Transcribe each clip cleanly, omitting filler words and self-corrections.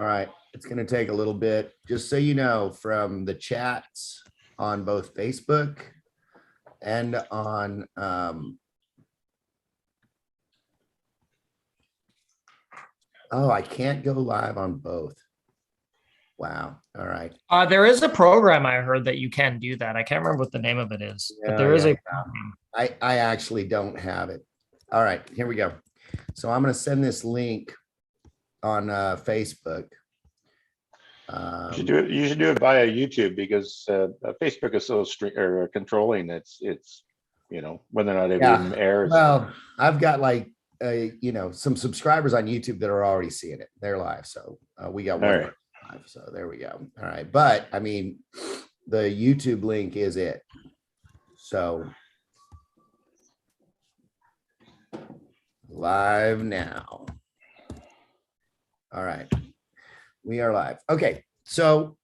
All right, it's going to take a little bit, just so you know, from the chats on both Facebook and on oh, I can't go live on both. Wow. All right. There is a program I heard that you can do that. I can't remember what the name of it is, but Yeah, there is yeah, a yeah. program. I actually don't have it. All right, here we go. So I'm going to send this link on Facebook. You should do it via YouTube because Facebook is so strict or controlling. It's whether or not it even airs. Well, I've got like some subscribers on YouTube that are already seeing it. They're live, so we got one live. So there we go. All right, but I mean, the YouTube link is it. So live now. All right, we are live. Okay, so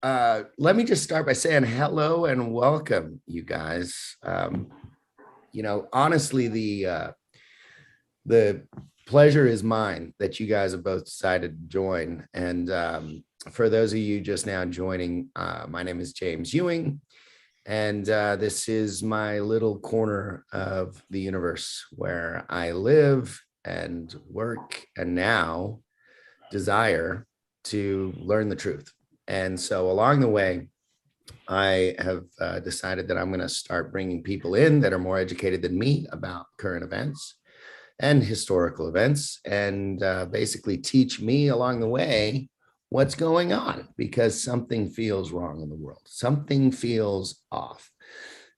let me just start by saying hello and welcome, you guys. Honestly, the pleasure is mine that you guys have both decided to join. And for those of you just now joining, my name is James Ewing, and this is my little corner of the universe where I live and work and now desire to learn the truth. And so along the way, I have decided that I'm going to start bringing people in that are more educated than me about current events and historical events, and basically teach me along the way what's going on, because something feels wrong in the world. Something feels off.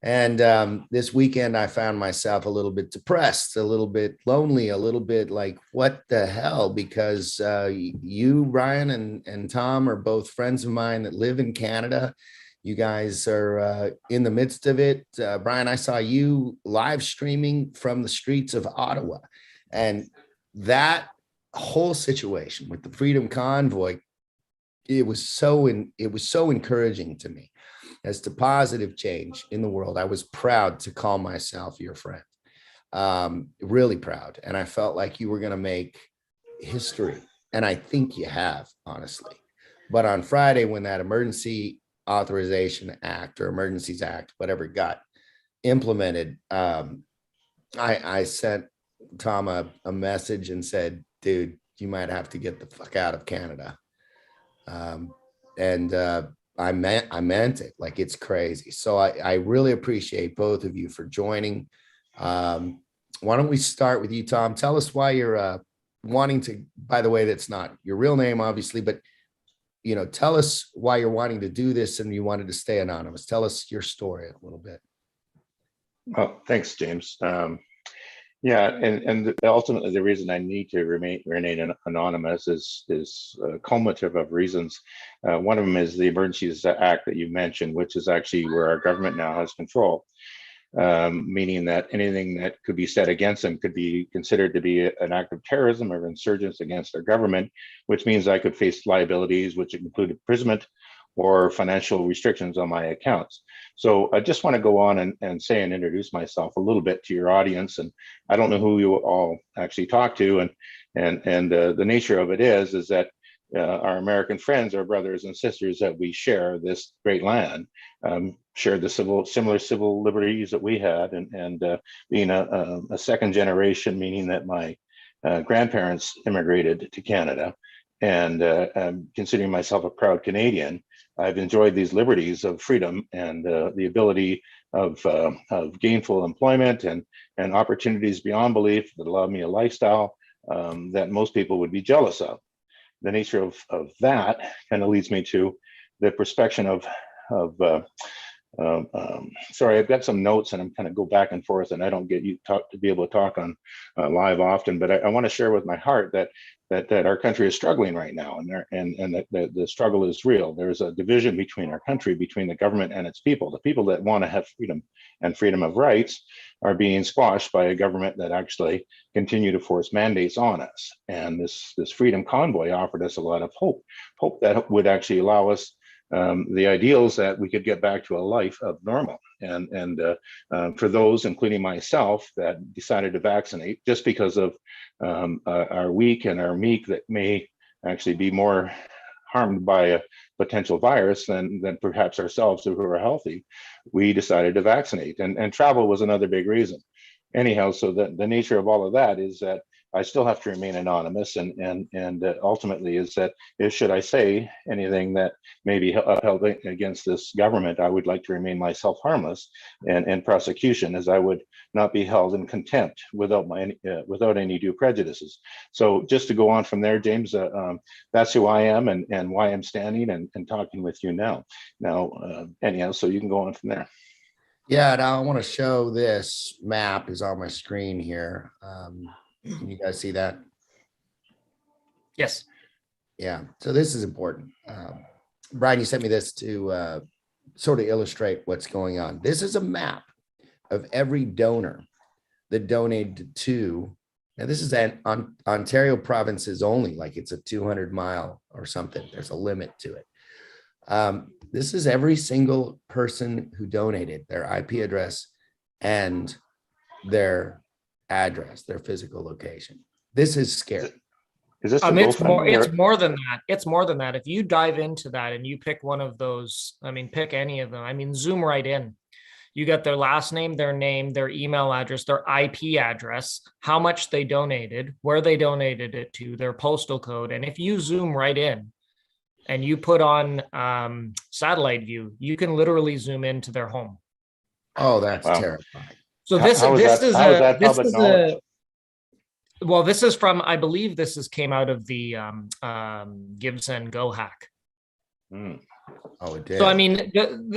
And this weekend, I found myself a little bit depressed, a little bit lonely, a little bit like, what the hell? Because you, Brian, and Tom are both friends of mine that live in Canada. You guys are in the midst of it. Brian, I saw you live streaming from the streets of Ottawa. And that whole situation with the Freedom Convoy, it was so encouraging to me as to positive change in the world. I was proud to call myself your friend, really proud. And I felt like you were going to make history. And I think you have, honestly. But on Friday, when that Emergency Authorization Act or Emergencies Act, whatever, got implemented, I sent Tom a message and said, dude, you might have to get the fuck out of Canada. I meant it. Like, it's crazy. So I really appreciate both of you for joining. Why don't we start with you, Tom? Tell us why you're wanting to, by the way, that's not your real name, obviously, but tell us why you're wanting to do this and you wanted to stay anonymous. Tell us your story a little bit. Oh, thanks, James. Yeah, and ultimately the reason I need to remain anonymous is cumulative of reasons. One of them is the Emergencies Act that you mentioned, which is actually where our government now has control, meaning that anything that could be said against them could be considered to be an act of terrorism or insurgence against our government, which means I could face liabilities, which include imprisonment or financial restrictions on my accounts. So I just want to go on and say and introduce myself a little bit to your audience. And I don't know who you all actually talk to, and the nature of it is that our American friends, our brothers and sisters that we share this great land, share the similar civil liberties that we had, and being a second generation, meaning that my grandparents immigrated to Canada, and considering myself a proud Canadian, I've enjoyed these liberties of freedom and the ability of gainful employment and opportunities beyond belief that allow me a lifestyle that most people would be jealous of. The nature of that kind of leads me to the perspective of sorry, I've got some notes and I'm kind of go back and forth, and I don't get to be able to talk on live often, but I want to share with my heart that our country is struggling right now, and that the struggle is real. There's a division between our country, between the government and its people. The people that want to have freedom and freedom of rights are being squashed by a government that actually continue to force mandates on us. And this Freedom Convoy offered us a lot of hope that would actually allow us the ideals that we could get back to a life of normal. And for those, including myself, that decided to vaccinate just because of our weak and our meek that may actually be more harmed by a potential virus than perhaps ourselves who are healthy, we decided to vaccinate. And travel was another big reason. Anyhow, so the nature of all of that is that I still have to remain anonymous, and ultimately is that should I say anything that may be held against this government, I would like to remain myself harmless and prosecution, as I would not be held in contempt without any due prejudices. So just to go on from there, James, that's who I am and why I'm standing and talking with you now. Anyhow, so you can go on from there. Yeah, now I want to show this map is on my screen here. Can you guys see that? Yes. Yeah, so this is important. Brian, you sent me this to sort of illustrate what's going on. This is a map of every donor that donated to, and this is on Ontario provinces only, like it's a 200-mile or something. There's a limit to it. This is every single person who donated, their IP address and their address, their physical location. This is scary. Is this it's more than that. It's more than that. If you dive into that and you pick one of those, pick any of them. Zoom right in. You got their last name, their name, their email address, their IP address, how much they donated, where they donated it to, their postal code. And if you zoom right in and you put on satellite view, you can literally zoom into their home. Oh, that's terrifying. So this is from, I believe this came out of the Gibson Go hack. Oh, it did. So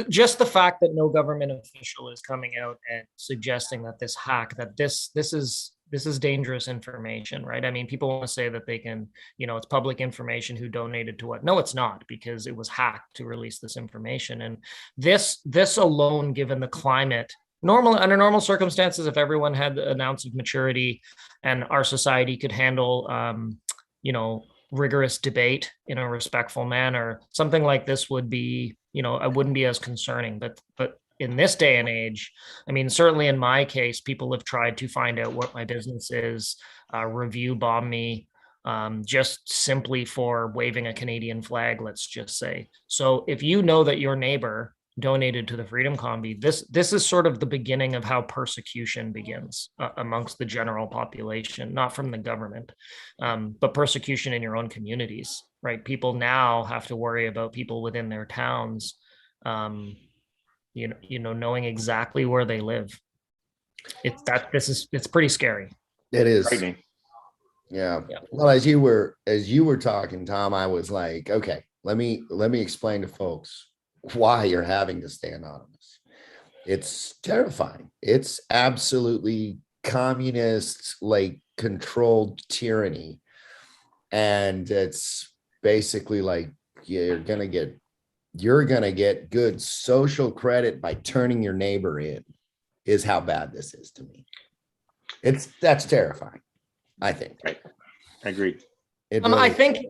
just the fact that no government official is coming out and suggesting that this hack, that this is dangerous information, right? People want to say that they can, it's public information who donated to what. No, it's not, because it was hacked to release this information. And this alone, given the climate, under normal circumstances, if everyone had an ounce of maturity and our society could handle, rigorous debate in a respectful manner, something like this would be, it wouldn't be as concerning. But in this day and age, certainly in my case, people have tried to find out what my business is, review bomb me, just simply for waving a Canadian flag, let's just say. So if you know that your neighbor donated to the Freedom Combi, this is sort of the beginning of how persecution begins amongst the general population, not from the government, but persecution in your own communities, right? People now have to worry about people within their towns, knowing exactly where they live. It's pretty scary. It is. Frightening. Yeah. Well, as you were talking, Tom, I was like, okay, let me explain to folks why you're having to stay anonymous. It's terrifying. It's absolutely communist, like controlled tyranny. And it's basically like you're gonna get good social credit by turning your neighbor in, is how bad this is to me. That's terrifying, I think. Right. I agree. Really I think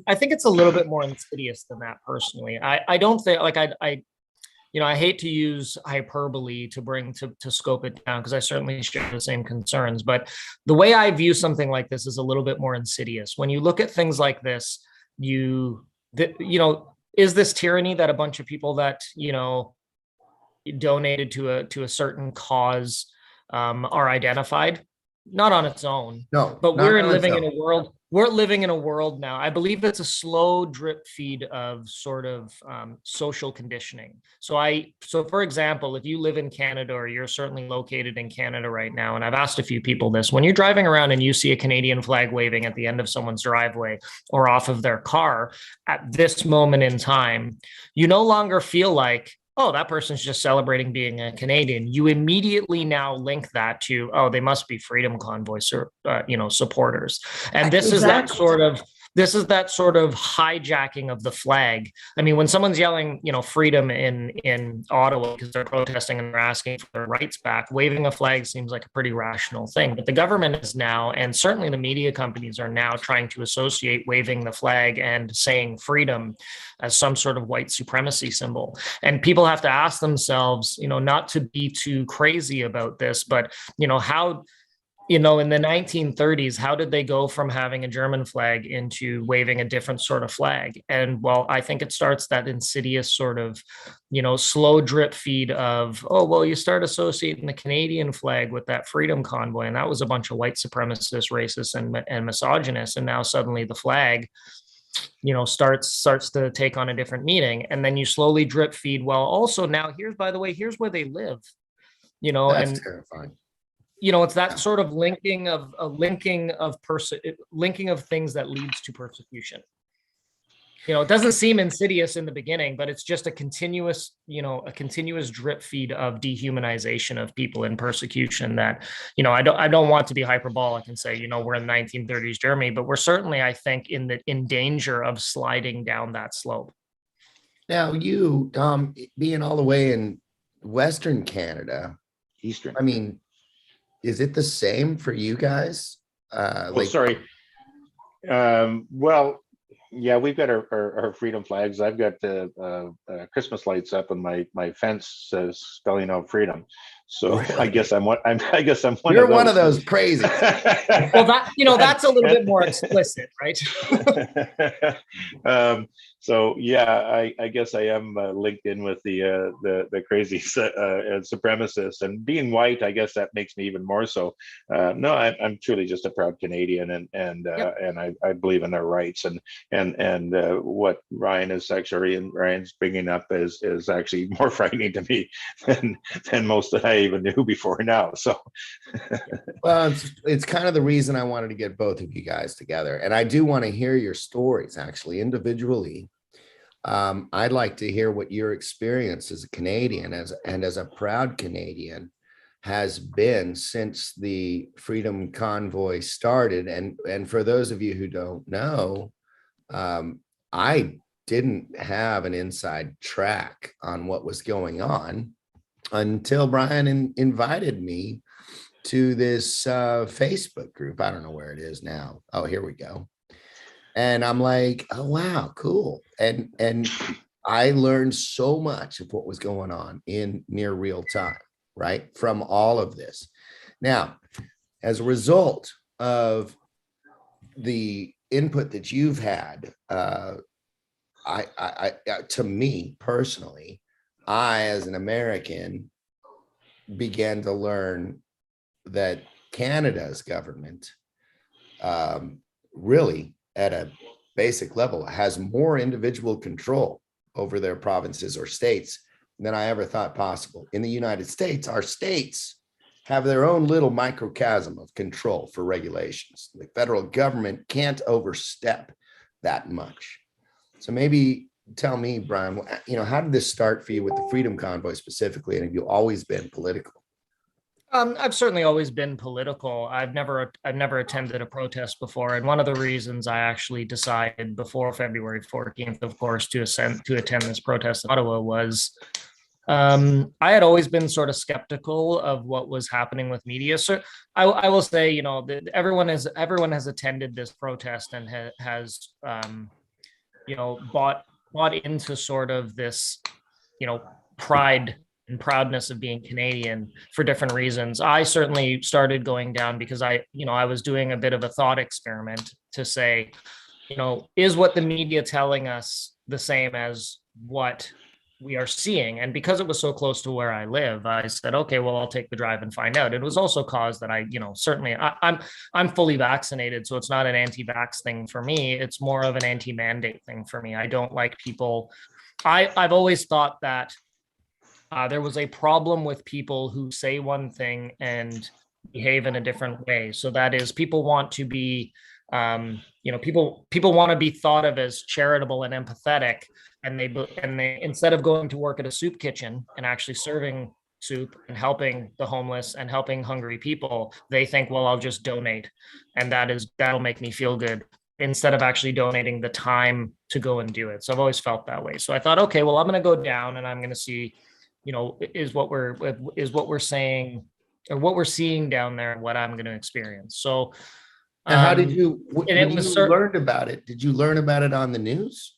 it's a little bit more insidious than that, personally. I don't think, like, I hate to use hyperbole to scope it down, because I certainly share the same concerns, but the way I view something like this is a little bit more insidious. When you look at things like this, is this tyranny that a bunch of people that, donated to a certain cause are identified? Not on its own. No, but we're living in a world now. I believe it's a slow drip feed of sort of social conditioning. So for example, if you live in Canada, or you're certainly located in Canada right now, and I've asked a few people this, when you're driving around and you see a Canadian flag waving at the end of someone's driveway or off of their car at this moment in time, you no longer feel like, oh, that person's just celebrating being a Canadian. You immediately now link that to, oh, they must be Freedom Convoy, supporters. And this is that sort of hijacking of the flag. When someone's yelling, freedom in Ottawa because they're protesting and they're asking for their rights back, waving a flag seems like a pretty rational thing. But the government is now, and certainly the media companies are now, trying to associate waving the flag and saying freedom as some sort of white supremacy symbol. And people have to ask themselves, not to be too crazy about this, but, you know, in the 1930s, how did they go from having a German flag into waving a different sort of flag? And well, I think it starts that insidious sort of, you know, slow drip feed of, oh, well, you start associating the Canadian flag with that freedom convoy. And that was a bunch of white supremacists, racists, and misogynists. And now suddenly the flag, you know, starts to take on a different meaning. And then you slowly drip feed. Well, also now here's, by the way, here's where they live, you know, That's and terrifying. you know, it's that sort of linking of linking of things that leads to persecution. You know, it doesn't seem insidious in the beginning, but it's just a continuous, you know, a continuous drip feed of dehumanization of people in persecution that, you know, I don't want to be hyperbolic and say, you know, we're in 1930s Germany, but we're certainly, I think, in danger of sliding down that slope. Now, you, being all the way in Western Canada, Eastern. I mean, is it the same for you guys? Well, sorry. Well, yeah, we've got our freedom flags. I've got the Christmas lights up, and my fence says spelling out freedom. So Really? I guess I'm one. I guess I'm one. You're one of those crazy. Well, that, you know, that's a little bit more explicit, right? So yeah, I guess I am linked in with the crazy supremacists, and being white, I guess that makes me even more so. No, I'm truly just a proud Canadian, and Yep. and I believe in their rights, and what Ryan's bringing up is actually more frightening to me than most that I even knew before now. So Well, it's kind of the reason I wanted to get both of you guys together. And I do want to hear your stories actually individually. I'd like to hear what your experience as a Canadian as a proud Canadian has been since the Freedom Convoy started. And for those of you who don't know, I didn't have an inside track on what was going on until Brian invited me to this Facebook group. I don't know where it is now. Oh, here we go. And I'm like, oh wow, cool. And I learned so much of what was going on in near real time, right? From all of this. Now, as a result of the input that you've had, I to me personally, I, as an American, began to learn that Canada's government really, at a basic level, has more individual control over their provinces or states than I ever thought possible. In the United States, our states have their own little microcosm of control for regulations. The federal government can't overstep that much. So maybe tell me, Brian, you know, how did this start for you with the Freedom Convoy specifically? And have you always been political? I've certainly always been political. I've never attended a protest before, and one of the reasons I actually decided before February 14th, of course, to attend this protest in Ottawa was I had always been sort of skeptical of what was happening with media. So I will say, you know, everyone has attended this protest and has you know, bought into sort of this, you know, pride and proudness of being Canadian for different reasons. I certainly started going down because I was doing a bit of a thought experiment to say, you know, is what the media telling us the same as what we are seeing? And because it was so close to where I live, I said, okay, well, I'll take the drive and find out. It was also caused that I'm fully vaccinated, so it's not an anti-vax thing for me. It's more of an anti-mandate thing for me. I don't like people. I've always thought that there was a problem with people who say one thing and behave in a different way. So that is, people want to be, people want to be thought of as charitable and empathetic, and they instead of going to work at a soup kitchen and actually serving soup and helping the homeless and helping hungry people, they think, well, I'll just donate, and that'll make me feel good, instead of actually donating the time to go and do it. So I've always felt that way. So I thought, okay, well, I'm going to go down and I'm going to see, you know, is what we're saying or what we're seeing down there, what I'm going to experience. So now, how did you, when you learned about it, did you learn about it on the news,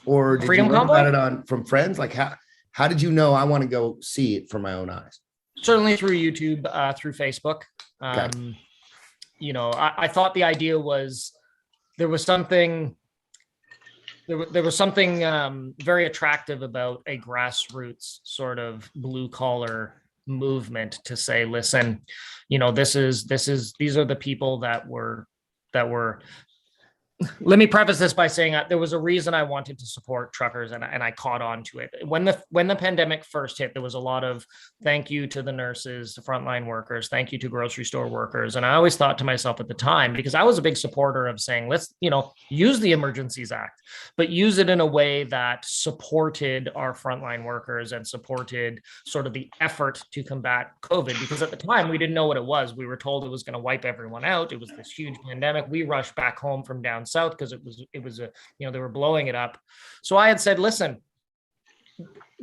or did you learn about it from friends? Like how did you know I want to go see it for my own eyes? Certainly through YouTube, through Facebook. I thought the idea was there was something very attractive about a grassroots sort of blue collar movement to say, listen, these are the people that were let me preface this by saying there was a reason I wanted to support truckers, and I caught on to it. When the pandemic first hit, there was a lot of thank you to the nurses, the frontline workers, thank you to grocery store workers. And I always thought to myself at the time, because I was a big supporter of saying, let's, use the Emergencies Act, but use it in a way that supported our frontline workers and supported sort of the effort to combat COVID. Because at the time, we didn't know what it was. We were told it was going to wipe everyone out. It was this huge pandemic. We rushed back home from down south because it was they were blowing it up. So I had said, listen,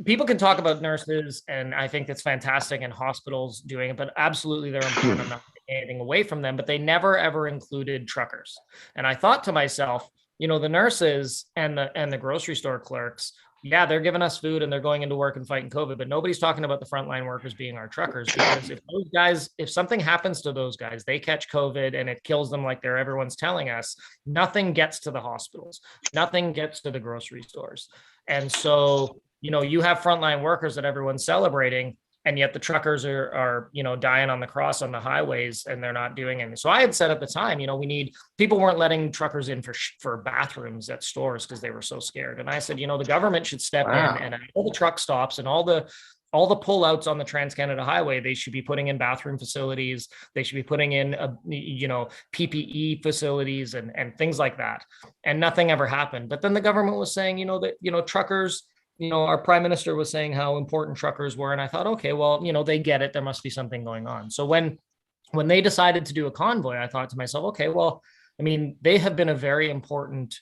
people can talk about nurses, and I think it's fantastic, and hospitals doing it, but absolutely they're important. I'm not taking anything away from them, but they never ever included truckers. And I thought to myself, the nurses and the grocery store clerks, yeah, they're giving us food and they're going into work and fighting COVID, but nobody's talking about the frontline workers being our truckers. Because if something happens to those guys, they catch COVID and it kills them like everyone's telling us, nothing gets to the hospitals, nothing gets to the grocery stores. And so, you have frontline workers that everyone's celebrating, and yet the truckers are dying on the cross on the highways, and they're not doing anything. So I had said at the time, people weren't letting truckers in for bathrooms at stores because they were so scared. And I said, the government should step in, and at all the truck stops and all the pullouts on the Trans-Canada Highway, they should be putting in bathroom facilities. They should be putting in, PPE facilities and things like that. And nothing ever happened. But then the government was saying, that, truckers, our prime minister was saying how important truckers were. And I thought, okay, well, they get it. There must be something going on. So when they decided to do a convoy, I thought to myself, okay, well, they have been a very important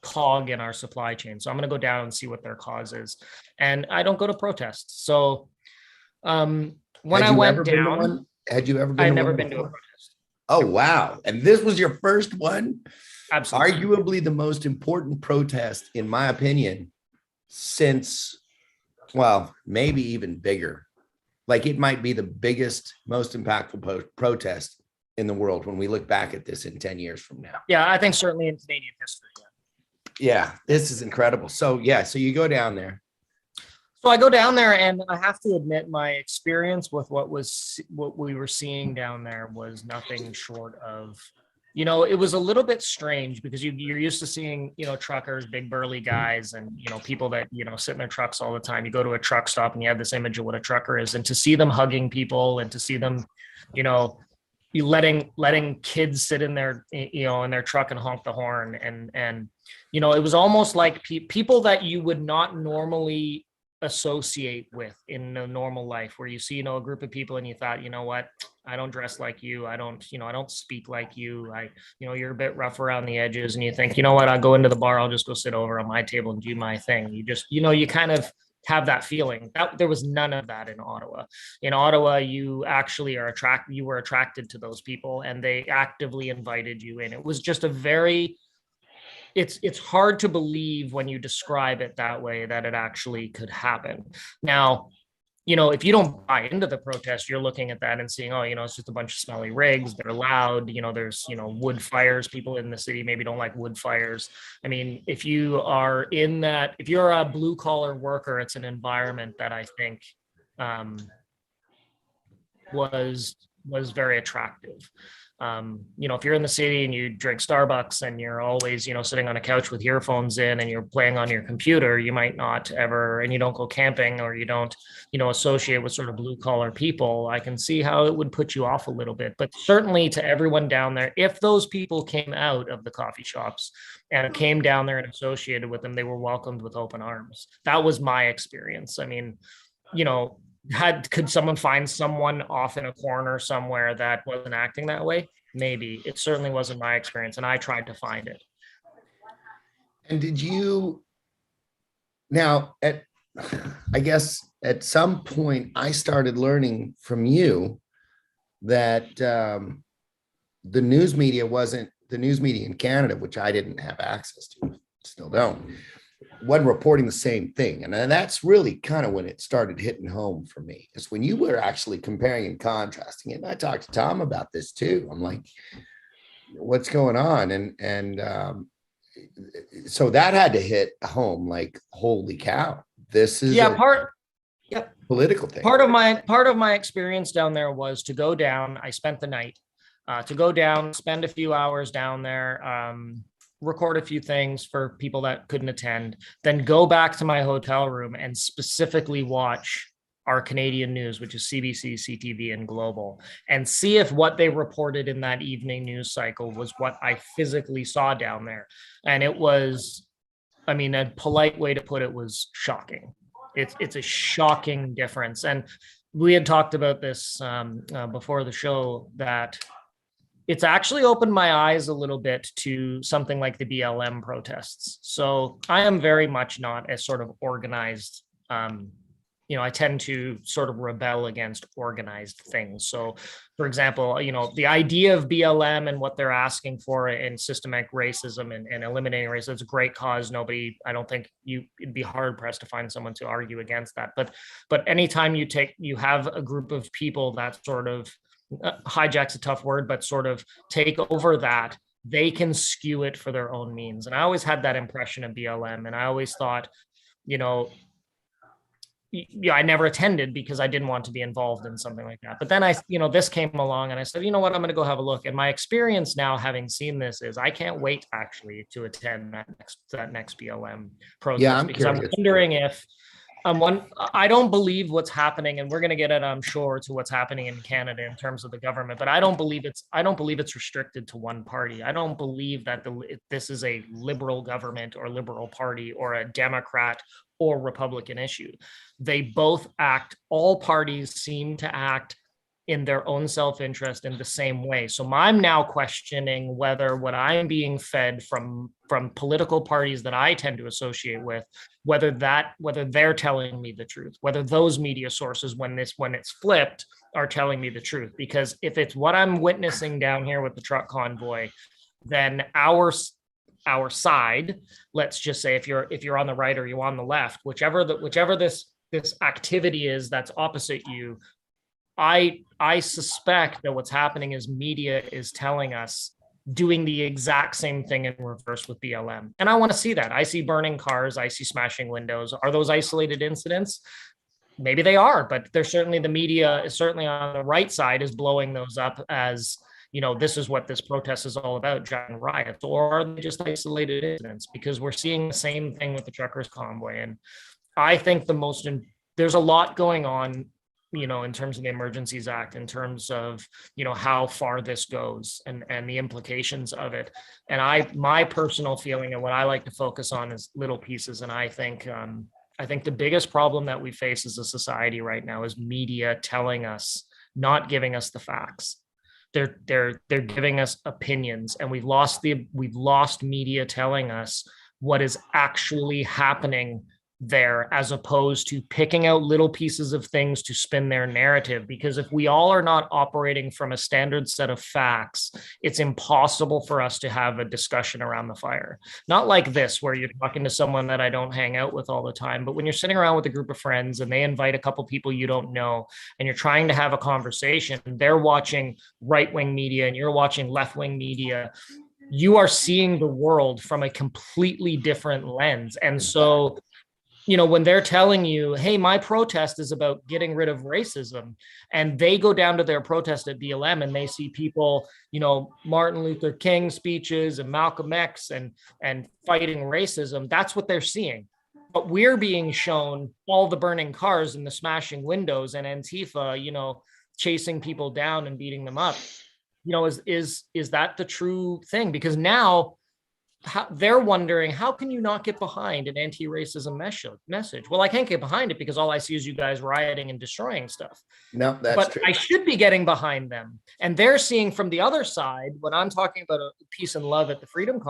cog in our supply chain. So I'm going to go down and see what their cause is. And I don't go to protests. So when I went down, had you ever been? I'd never been to a protest. Oh, wow. And this was your first one? Absolutely. Arguably the most important protest, in my opinion, since, well, maybe even bigger. Like, it might be the biggest, most impactful protest in the world when we look back at this in 10 years from now. Yeah, I think certainly in Canadian history. Yeah, this is incredible. So so you go down there. So I go down there, and I have to admit, my experience with what we were seeing down there was nothing short of, it was a little bit strange, because you're used to seeing, truckers, big burly guys, and, people that, sit in their trucks all the time. You go to a truck stop and you have this image of what a trucker is, and to see them hugging people, and to see them, you letting kids sit in their, in their truck and honk the horn. And, it was almost like people that you would not normally associate with in a normal life, where you see, a group of people and you thought, what, I don't dress like you. I don't speak like you. You're a bit rough around the edges, and you think, what, I'll go into the bar. I'll just go sit over on my table and do my thing. You just, you kind of have that feeling. There was none of that in Ottawa. In Ottawa, you actually were attracted to those people, and they actively invited you in. It was just a very, it's hard to believe when you describe it that way that it actually could happen. Now, if you don't buy into the protest, you're looking at that and seeing, it's just a bunch of smelly rigs. They're loud. There's, wood fires. People in the city maybe don't like wood fires. If you are if you're a blue collar worker, it's an environment that I think was very attractive. If you're in the city and you drink Starbucks and you're always, sitting on a couch with earphones in and you're playing on your computer, you might not ever, and you don't go camping, or you don't, associate with sort of blue collar people. I can see how it would put you off a little bit, but certainly to everyone down there, if those people came out of the coffee shops and came down there and associated with them, they were welcomed with open arms. That was my experience. Could someone find someone off in a corner somewhere that wasn't acting that way? Maybe. It certainly wasn't my experience, and I tried to find it. And did you, now, I guess at some point I started learning from you that the news media in Canada, which I didn't have access to, still don't, wasn't reporting the same thing. And that's really kind of when it started hitting home for me, is when you were actually comparing and contrasting it. And I talked to Tom about this too. I'm like, what's going on? And so that had to hit home, like, holy cow, this is a political thing. Part of my experience down there was to go down. I spent the night to go down, spend a few hours down there, record a few things for people that couldn't attend, then go back to my hotel room and specifically watch our Canadian news, which is CBC, CTV, and Global, and see if what they reported in that evening news cycle was what I physically saw down there. And it was, I mean, a polite way to put it was shocking. It's a shocking difference. And we had talked about this before the show, that it's actually opened my eyes a little bit to something like the BLM protests. So I am very much not as sort of organized. I tend to sort of rebel against organized things. So, for example, the idea of BLM and what they're asking for in systematic racism and eliminating racism, it's a great cause. I don't think it'd be hard pressed to find someone to argue against that. But anytime you have a group of people that sort of hijack's a tough word, but sort of take over that, they can skew it for their own means. And I always had that impression of BLM. And I always thought, I never attended because I didn't want to be involved in something like that. But then this came along and I said, you know what, I'm going to go have a look. And my experience now, having seen this, is I can't wait actually to attend that next BLM protest. Yeah, because I'm wondering if I don't believe what's happening, and we're going to get it, I'm sure, to what's happening in Canada in terms of the government. But I don't believe it's restricted to one party. I don't believe that this is a liberal government or liberal party or a Democrat or Republican issue. They both act. All parties seem to act in their own self-interest in the same way. So I'm now questioning whether what I'm being fed from political parties that I tend to associate with, whether they're telling me the truth, whether those media sources, when it's flipped, are telling me the truth. Because if it's what I'm witnessing down here with the truck convoy, then our side, let's just say, if you're on the right or you're on the left, whichever this activity is that's opposite you, I suspect that what's happening is media is telling us, doing the exact same thing in reverse with BLM. And I want to see that. I see burning cars. I see smashing windows. Are those isolated incidents? Maybe they are, but they're certainly, the media is certainly on the right side is blowing those up as, this is what this protest is all about, giant riots. Or are they just isolated incidents? Because we're seeing the same thing with the truckers convoy. And I think there's a lot going on, in terms of the Emergencies Act, in terms of, how far this goes and the implications of it. And my personal feeling, and what I like to focus on, is little pieces. And I think the biggest problem that we face as a society right now is media telling us, not giving us the facts. They're giving us opinions, and we've lost media telling us what is actually happening there, as opposed to picking out little pieces of things to spin their narrative. Because if we all are not operating from a standard set of facts, it's impossible for us to have a discussion around the fire. Not like this, where you're talking to someone that I don't hang out with all the time, but when you're sitting around with a group of friends and they invite a couple people you don't know, and you're trying to have a conversation, they're watching right-wing media and you're watching left-wing media, you are seeing the world from a completely different lens. And so, when they're telling you, hey, my protest is about getting rid of racism, and they go down to their protest at BLM and they see people, Martin Luther King speeches and Malcolm X and fighting racism, that's what they're seeing. But we're being shown all the burning cars and the smashing windows and Antifa, chasing people down and beating them up. Is that the true thing? Because now, they're wondering, how can you not get behind an anti-racism message? Well, I can't get behind it because all I see is you guys rioting and destroying stuff. No, that's but true. I should be getting behind them. And they're seeing from the other side, when I'm talking about peace and love at the Freedom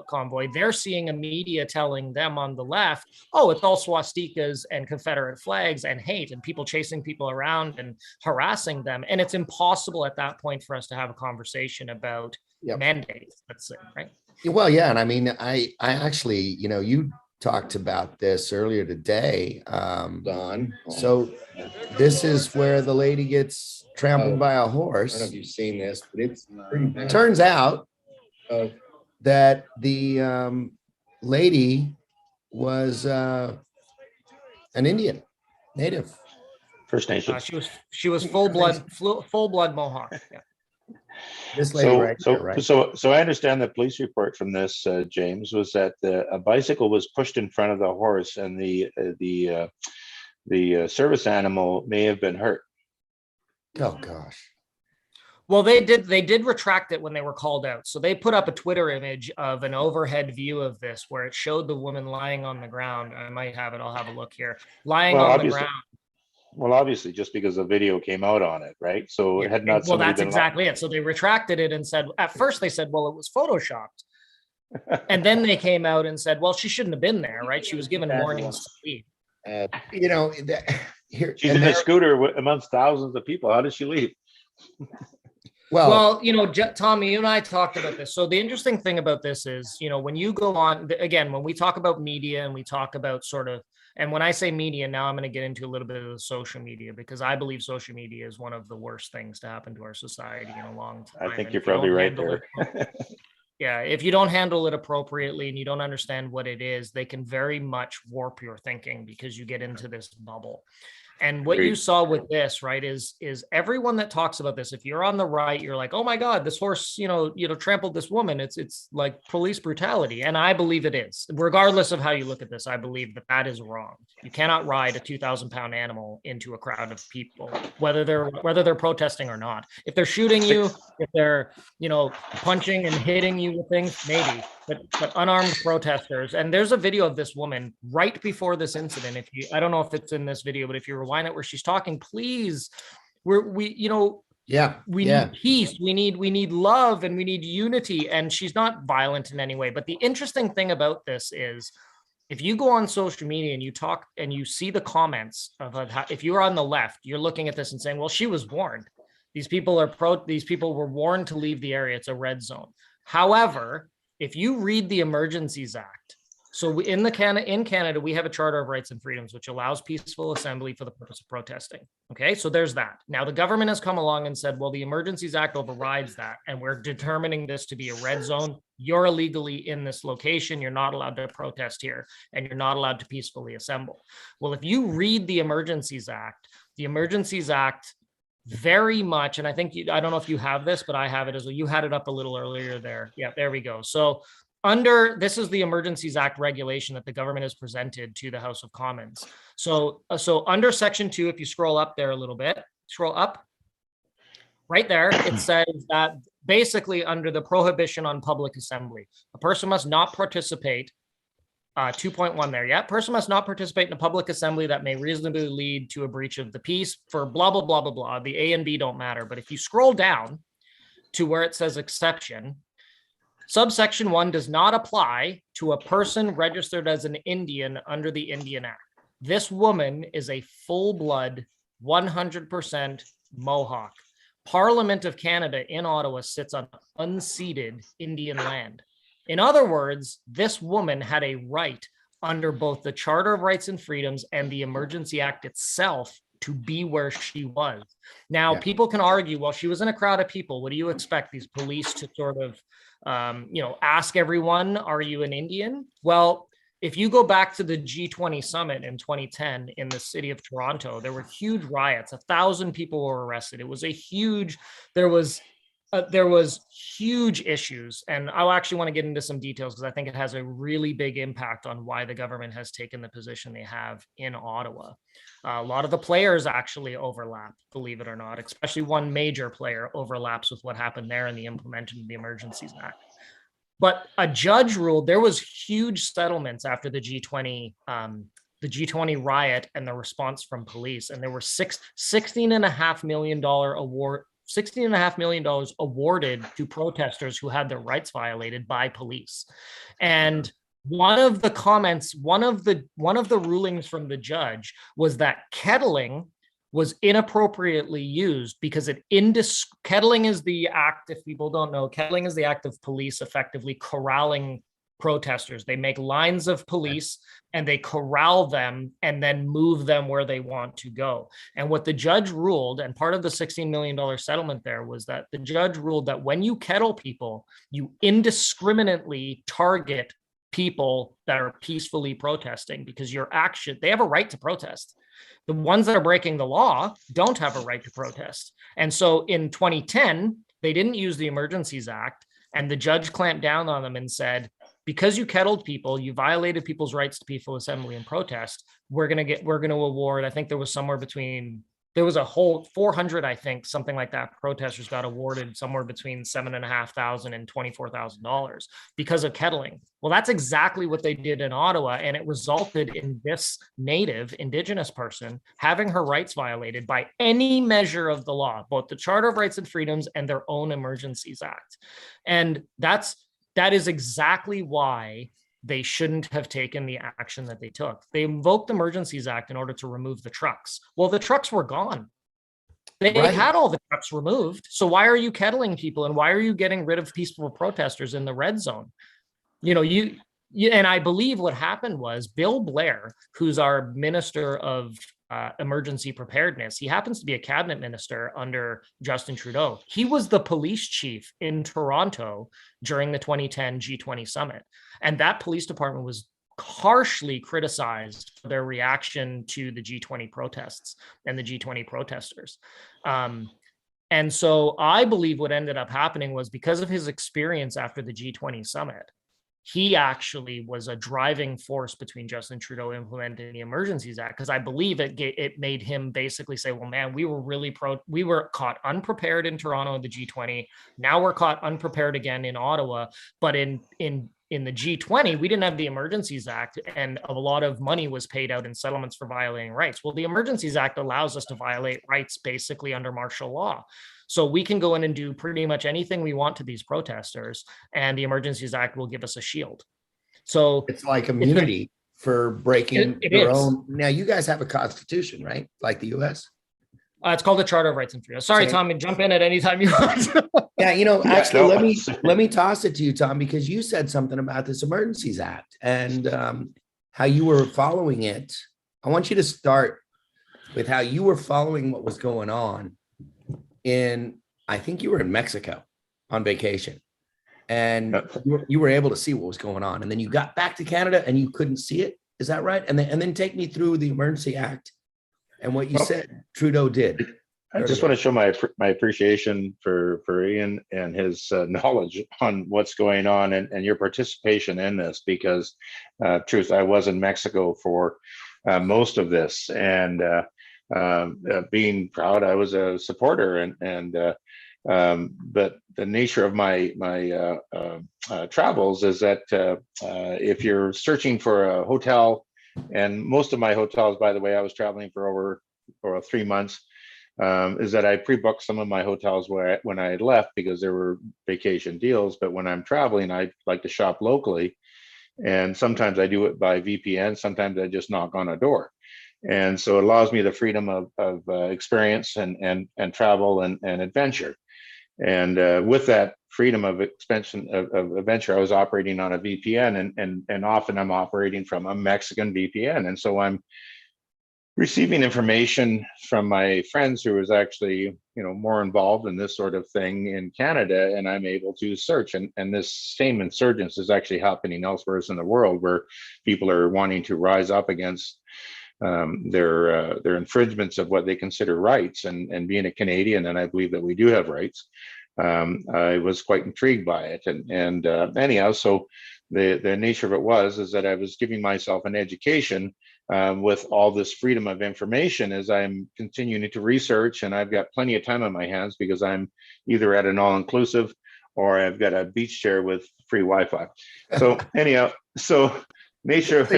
Convoy, they're seeing a media telling them on the left, oh, it's all swastikas and Confederate flags and hate and people chasing people around and harassing them. And it's impossible at that point for us to have a conversation about mandates, let's say, right? Well, yeah. And I mean, I actually, you talked about this earlier today. Don. So this is where the lady gets trampled by a horse. I don't know if you've seen this, but it turns out that the lady was an Indian, native. First Nation. She was full blood Mohawk. Yeah. This lady right here, right? So I understand the police report from this, James, was that a bicycle was pushed in front of the horse, and the service animal may have been hurt. Oh gosh. Well, they did retract it when they were called out. So they put up a Twitter image of an overhead view of this where it showed the woman lying on the ground. I might have it. I'll have a look here. Lying on the ground. Well, obviously, just because a video came out on it, right? So it had not. Well, that's exactly it. So they retracted it and said, at first they said, well, it was photoshopped. And then they came out and said, well, she shouldn't have been there, right? She was given warnings to leave. You know, here she's in a scooter amongst thousands of people. How did she leave? Well, you know, Tommy, you and I talked about this. So the interesting thing about this is, you know, when you go on, again, when we talk about media and we talk about sort of, and when I say media, now I'm going to get into a little bit of the social media, because I believe social media is one of the worst things to happen to our society in a long time. I think you're probably right there. Yeah, if you don't handle it appropriately and you don't understand what it is, they can very much warp your thinking because you get into this bubble. And what you saw with this, right, is everyone that talks about this, if you're on the right, you're like, oh my God, this horse, you know, trampled this woman. It's like police brutality. And I believe it is. Regardless of how you look at this, I believe that is wrong. You cannot ride a 2,000-pound animal into a crowd of people, whether they're protesting or not. If they're shooting you, if they're, you know, punching and hitting you with things, maybe. But unarmed protesters, and there's a video of this woman right before this incident. I don't know if it's in this video, but if you rewind it where she's talking, please, we need peace, we need love, and we need unity. And she's not violent in any way. But the interesting thing about this is, if you go on social media and you talk and you see the comments of how, if you're on the left, you're looking at this and saying, well, she was warned. These people were warned to leave the area. It's a red zone. However, if you read the Emergencies Act, so in Canada, we have a Charter of Rights and Freedoms, which allows peaceful assembly for the purpose of protesting. Okay, so there's that. Now, the government has come along and said, well, the Emergencies Act overrides that, and we're determining this to be a red zone. You're illegally in this location. You're not allowed to protest here, and you're not allowed to peacefully assemble. Well, if you read the Emergencies Act very much, and I think I don't know if you have this, but I have it as well. You had it up a little earlier there. Yeah, there we go. So this is the Emergencies Act regulation that the government has presented to the House of Commons. So under Section 2, if you scroll up there a little bit, scroll up, right there, it says that basically under the prohibition on public assembly, a person must not participate 2.1 there. Yeah. Person must not participate in a public assembly that may reasonably lead to a breach of the peace for blah, blah, blah, blah, blah. The A and B don't matter. But if you scroll down to where it says exception, subsection 1 does not apply to a person registered as an Indian under the Indian Act. This woman is a full-blood 100% Mohawk. Parliament of Canada in Ottawa sits on unceded Indian land. In other words, this woman had a right under both the Charter of Rights and Freedoms and the Emergency Act itself to be where she was. Now, people can argue, well, she was in a crowd of people. What do you expect these police to sort of, ask everyone, are you an Indian? Well, if you go back to the G20 summit in 2010 in the city of Toronto, there were huge riots. 1,000 people were arrested. It was there was huge issues, and I'll actually want to get into some details because I think it has a really big impact on why the government has taken the position they have in Ottawa. A lot of the players actually overlap, believe it or not, especially one major player overlaps with what happened there in the implementation of the Emergencies Act. But a judge ruled there was huge settlements after the G20 riot and the response from police, and there were $16.5 million awarded to protesters who had their rights violated by police. And one of the comments, one of the rulings from the judge was that kettling was inappropriately used because kettling is the act, if people don't know, kettling is the act of police effectively corralling protesters. They make lines of police and they corral them and then move them where they want to go. And what the judge ruled, and part of the $16 million settlement there, was that the judge ruled that when you kettle people, you indiscriminately target people that are peacefully protesting, because your action, they have a right to protest. The ones that are breaking the law don't have a right to protest. And so in 2010, they didn't use the Emergencies Act, and the judge clamped down on them and said, because you kettled people, you violated people's rights to peaceful assembly and protest, we're going to award, I think there was a whole 400, I think, something like that, protesters got awarded somewhere between $7,500 and $24,000 because of kettling. Well, that's exactly what they did in Ottawa, and it resulted in this native Indigenous person having her rights violated by any measure of the law, both the Charter of Rights and Freedoms and their own Emergencies Act. And that is exactly why they shouldn't have taken the action that they took. They invoked the Emergencies Act in order to remove the trucks. Well, the trucks were gone. They had all the trucks removed. So why are you kettling people, and why are you getting rid of peaceful protesters in the red zone? You know, and I believe what happened was Bill Blair, who's our Minister of Emergency Preparedness, he happens to be a cabinet minister under Justin Trudeau. He was the police chief in Toronto during the 2010 G20 summit. And that police department was harshly criticized for their reaction to the G20 protests and the G20 protesters. And so I believe what ended up happening was, because of his experience after the G20 summit, he actually was a driving force between Justin Trudeau implementing the Emergencies Act, because I believe it made him basically say, well, man, we were caught unprepared in Toronto in the G20. Now we're caught unprepared again in Ottawa. But in the G20, we didn't have the Emergencies Act, and a lot of money was paid out in settlements for violating rights. Well, the Emergencies Act allows us to violate rights basically under martial law. So we can go in and do pretty much anything we want to these protesters, and the Emergencies Act will give us a shield. So it's like immunity for breaking your own. Now, you guys have a constitution, right? Like the US? It's called the Charter of Rights and Freedoms. Sorry, Tom, jump in at any time you want. Yeah, actually, let me toss it to you, Tom, because you said something about this Emergencies Act and how you were following it. I want you to start with how you were following what was going on I think you were in Mexico on vacation, and you were able to see what was going on, and then you got back to Canada and you couldn't see it. Is that right? And then take me through the Emergency Act and what you said Trudeau did. I just want to show my appreciation for Ian and his knowledge on what's going on and your participation in this, because truth, I was in Mexico for most of this, and being proud, I was a supporter, but the nature of my travels is that if you're searching for a hotel, and most of my hotels, by the way, I was traveling for over 3 months, is that I pre-booked some of my hotels when I had left, because there were vacation deals. But when I'm traveling, I like to shop locally, and sometimes I do it by VPN. Sometimes I just knock on a door. And so it allows me the freedom of experience and travel and adventure. And with that freedom of expansion of adventure, I was operating on a VPN, and often I'm operating from a Mexican VPN. And so I'm receiving information from my friends who was actually, more involved in this sort of thing in Canada, and I'm able to search. And this same insurgence is actually happening elsewhere in the world, where people are wanting to rise up against their infringements of what they consider rights. And being a Canadian, and I believe that we do have rights, I was quite intrigued by it. And anyhow, so the nature of it is that I was giving myself an education with all this freedom of information as I'm continuing to research, and I've got plenty of time on my hands, because I'm either at an all-inclusive or I've got a beach chair with free Wi-Fi. So anyhow, nature. So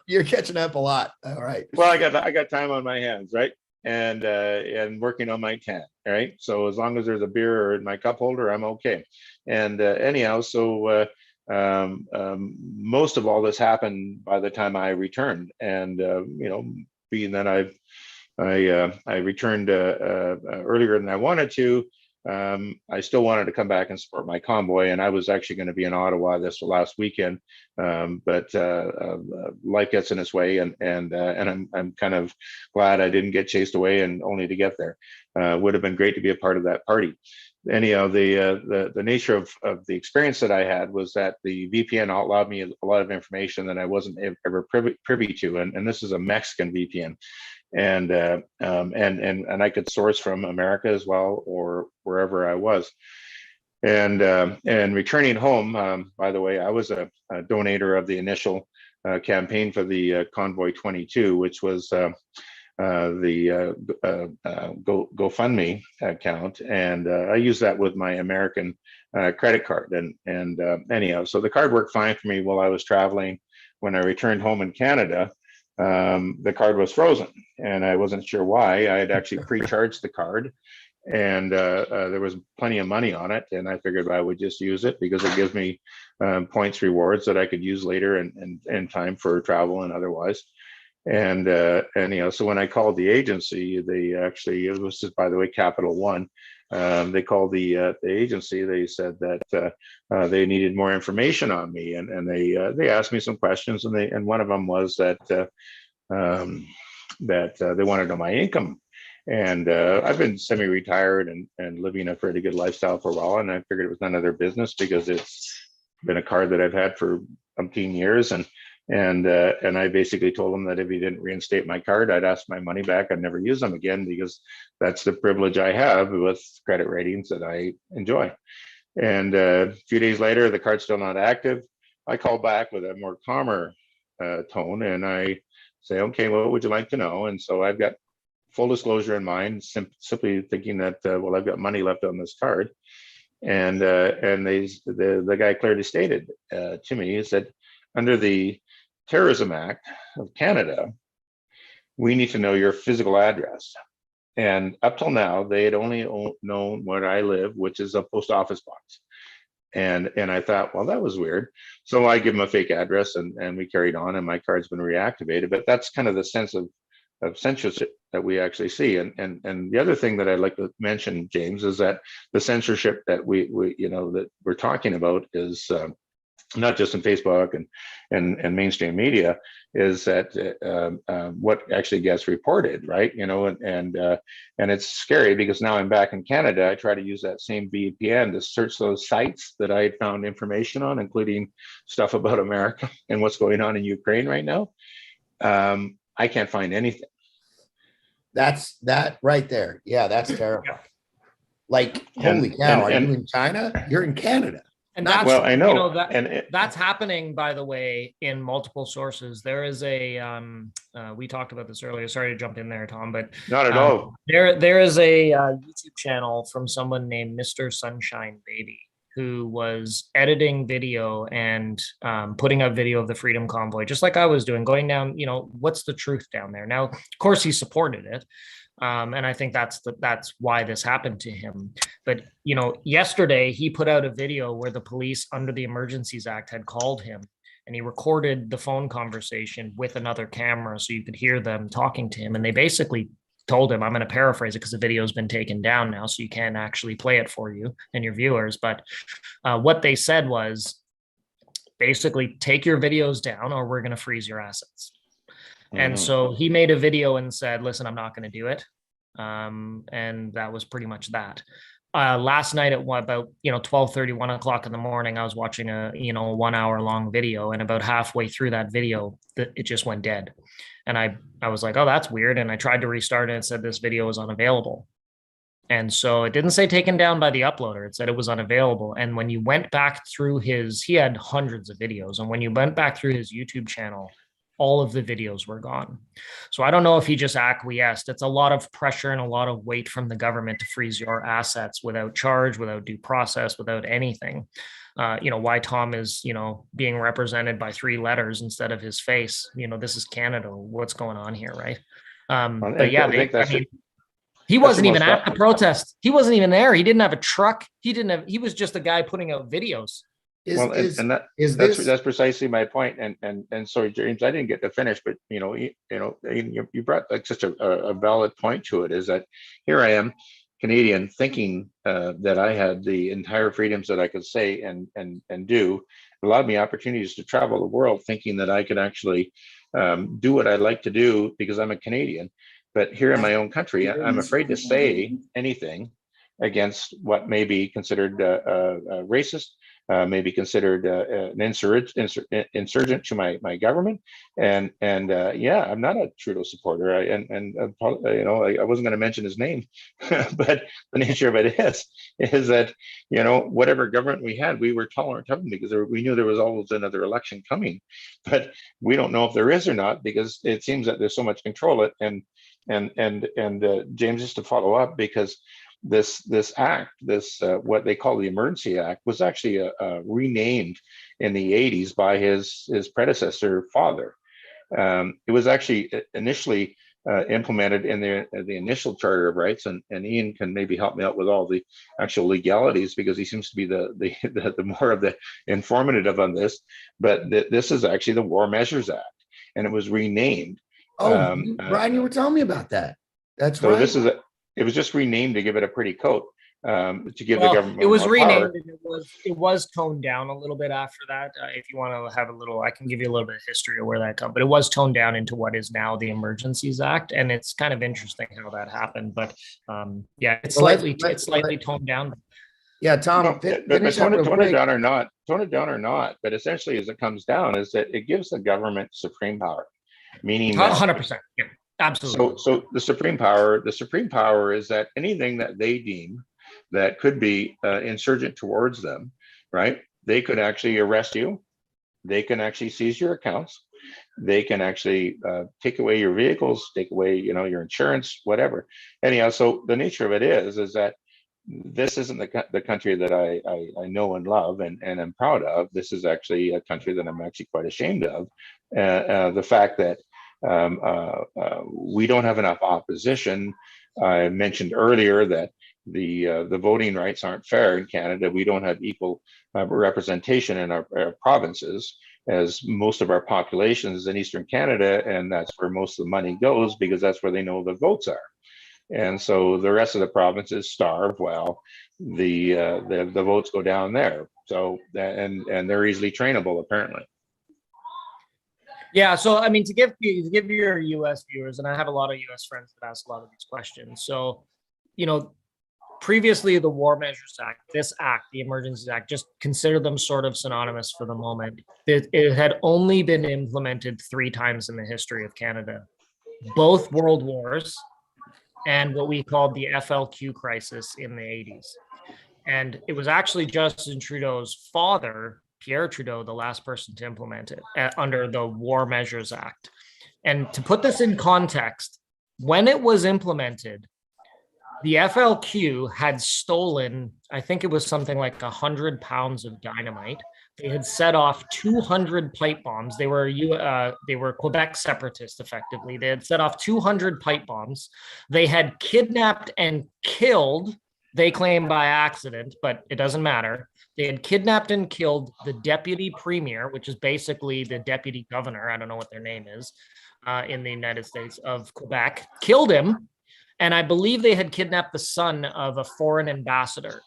you're catching up a lot. All right. Well, I got time on my hands, right? And working on my tent, right? So as long as there's a beer in my cup holder, I'm okay. And anyhow, so most of all this happened by the time I returned, and being that I returned earlier than I wanted to. I still wanted to come back and support my convoy, and I was actually going to be in Ottawa this last weekend, but life gets in its way, and I'm kind of glad I didn't get chased away and only to get there. Would have been great to be a part of that party. Anyhow, the nature of the experience that I had was that the VPN outlawed me a lot of information that I wasn't ever privy to, and this is a Mexican VPN. And I could source from America as well, or wherever I was. And returning home, by the way, I was a donator of the initial campaign for the Convoy 22, which was the GoFundMe account, and I used that with my American credit card. And anyhow, so the card worked fine for me while I was traveling. When I returned home in Canada, the card was frozen, and I wasn't sure why. I had actually pre-charged the card, and there was plenty of money on it, and I figured I would just use it because it gives me points rewards that I could use later in time for travel and otherwise. And so when I called the agency, they actually, it was just, by the way, Capital One. They called the agency. They said that they needed more information on me, and they asked me some questions, and one of them was that they wanted to know my income. And I've been semi-retired and living a pretty good lifestyle for a while, and I figured it was none of their business because it's been a card that I've had for umpteen years, and I basically told them that if he didn't reinstate my card, I'd ask my money back. I'd never use them again because that's the privilege I have with credit ratings that I enjoy. And a few days later, the card's still not active. I call back with a more calmer tone, and I say, okay, well, what would you like to know? And so I've got full disclosure in mind, simply thinking that, well, I've got money left on this card. And the guy clearly stated to me, he said, under the Terrorism Act of Canada, we need to know your physical address. And up till now, they had only known where I live, which is a post office box. And I thought, well, that was weird. So I give them a fake address, and we carried on, and my card's been reactivated. But that's kind of the sense of censorship that we actually see. And the other thing that I'd like to mention, James, is that the censorship that we that we're talking about is not just in Facebook and mainstream media, is that what actually gets reported, right? And it's scary because now I'm back in Canada. I try to use that same VPN to search those sites that I had found information on, including stuff about America and what's going on in Ukraine right now. I can't find anything. That's that right there. Yeah, that's terrible. Yeah. Like, holy cow, are you in China? You're in Canada. And that's, well, I know, that's happening, by the way, in multiple sources. There is a, we talked about this earlier. Sorry to jump in there, Tom, but not at all. There is a YouTube channel from someone named Mr. Sunshine Baby, who was editing video and putting up video of the Freedom Convoy, just like I was doing, going down, what's the truth down there? Now, of course, he supported it. And I think that's why this happened to him. But, yesterday he put out a video where the police under the Emergencies Act had called him, and he recorded the phone conversation with another camera so you could hear them talking to him. And they basically told him, I'm going to paraphrase it because the video has been taken down now, so you can't actually play it for you and your viewers. But what they said was basically, take your videos down or we're going to freeze your assets. And so he made a video and said, listen, I'm not going to do it. And that was pretty much that. Last night at about 12:30, 1 o'clock in the morning, I was watching a 1 hour long video, and about halfway through that video, it just went dead. And I was like, oh, that's weird. And I tried to restart it and it said this video is unavailable. And so it didn't say taken down by the uploader. It said it was unavailable. And when you went back through he had hundreds of videos. And when you went back through his YouTube channel, all of the videos were gone. So I don't know if he just acquiesced. It's a lot of pressure and a lot of weight from the government to freeze your assets without charge, without due process, without anything. Why Tom is, being represented by 3 letters instead of his face. This is Canada. What's going on here, right? But yeah, he wasn't even at the protest. He wasn't even there. He didn't have a truck. He was just a guy putting out videos. That's precisely my point. And sorry, James, I didn't get to finish, but you brought like such a valid point to it, is that here I am Canadian, thinking that I had the entire freedoms that I could say and do. It allowed me opportunities to travel the world, thinking that I could actually do what I like to do because I'm a Canadian. But here in my own country, I'm afraid to say anything against what may be considered racist, may be considered an insurgent to my government, and yeah, I'm not a Trudeau supporter. I wasn't going to mention his name, but the nature of it is that whatever government we had, we were tolerant of them because we knew there was always another election coming, but we don't know if there is or not because it seems that there's so much control. James, just to follow up, because this act, what they call the Emergency Act, was actually renamed in the 80s by his predecessor father. It was actually initially implemented in the initial Charter of Rights, and Ian can maybe help me out with all the actual legalities because he seems to be the more of the informative on this. But this is actually the War Measures Act, and it was renamed. Oh, Brian, you were telling me about that. That's so right. It was just renamed to give it a pretty coat, to give the government. It was more renamed, power. and it was toned down a little bit after that. If you want to have I can give you a little bit of history of where that comes, but it was toned down into what is now the Emergencies Act, and it's kind of interesting how that happened. But yeah, it's slightly toned down. Yeah, Tom, but tone it down or not. But essentially, as it comes down, is that it gives the government supreme power, meaning 100%. Yeah. Absolutely. So the supreme power is that anything that they deem that could be insurgent towards them, right? They could actually arrest you. They can actually seize your accounts. They can actually take away your vehicles, take away, your insurance, whatever. Anyhow, so the nature of it is that this isn't the country that I know and love and am proud of. This is actually a country that I'm actually quite ashamed of. The fact that we don't have enough opposition. I mentioned earlier that the voting rights aren't fair in Canada. We don't have equal representation in our provinces, as most of our population is in Eastern Canada, and that's where most of the money goes because that's where they know the votes are. And so the rest of the provinces starve while the votes go down there. So and they're easily trainable apparently. Yeah, so I mean, to give your U.S. viewers, and I have a lot of U.S. friends that ask a lot of these questions. So, previously the War Measures Act, this act, the Emergencies Act, just consider them sort of synonymous for the moment. It had only been implemented 3 times in the history of Canada, both world wars, and what we called the Flq Crisis in the 80s. And it was actually Justin Trudeau's father, Pierre Trudeau, the last person to implement it under the War Measures Act. And to put this in context, when it was implemented, the FLQ had stolen, I think it was something like 100 pounds of dynamite. They had set off 200 pipe bombs. They were Quebec separatists, effectively. They had set off 200 pipe bombs. They had kidnapped and killed, they claim by accident, but it doesn't matter. They had kidnapped and killed the deputy premier, which is basically the deputy governor. I don't know what their name is in the United States of Quebec. Killed him. And I believe they had kidnapped the son of a foreign ambassador.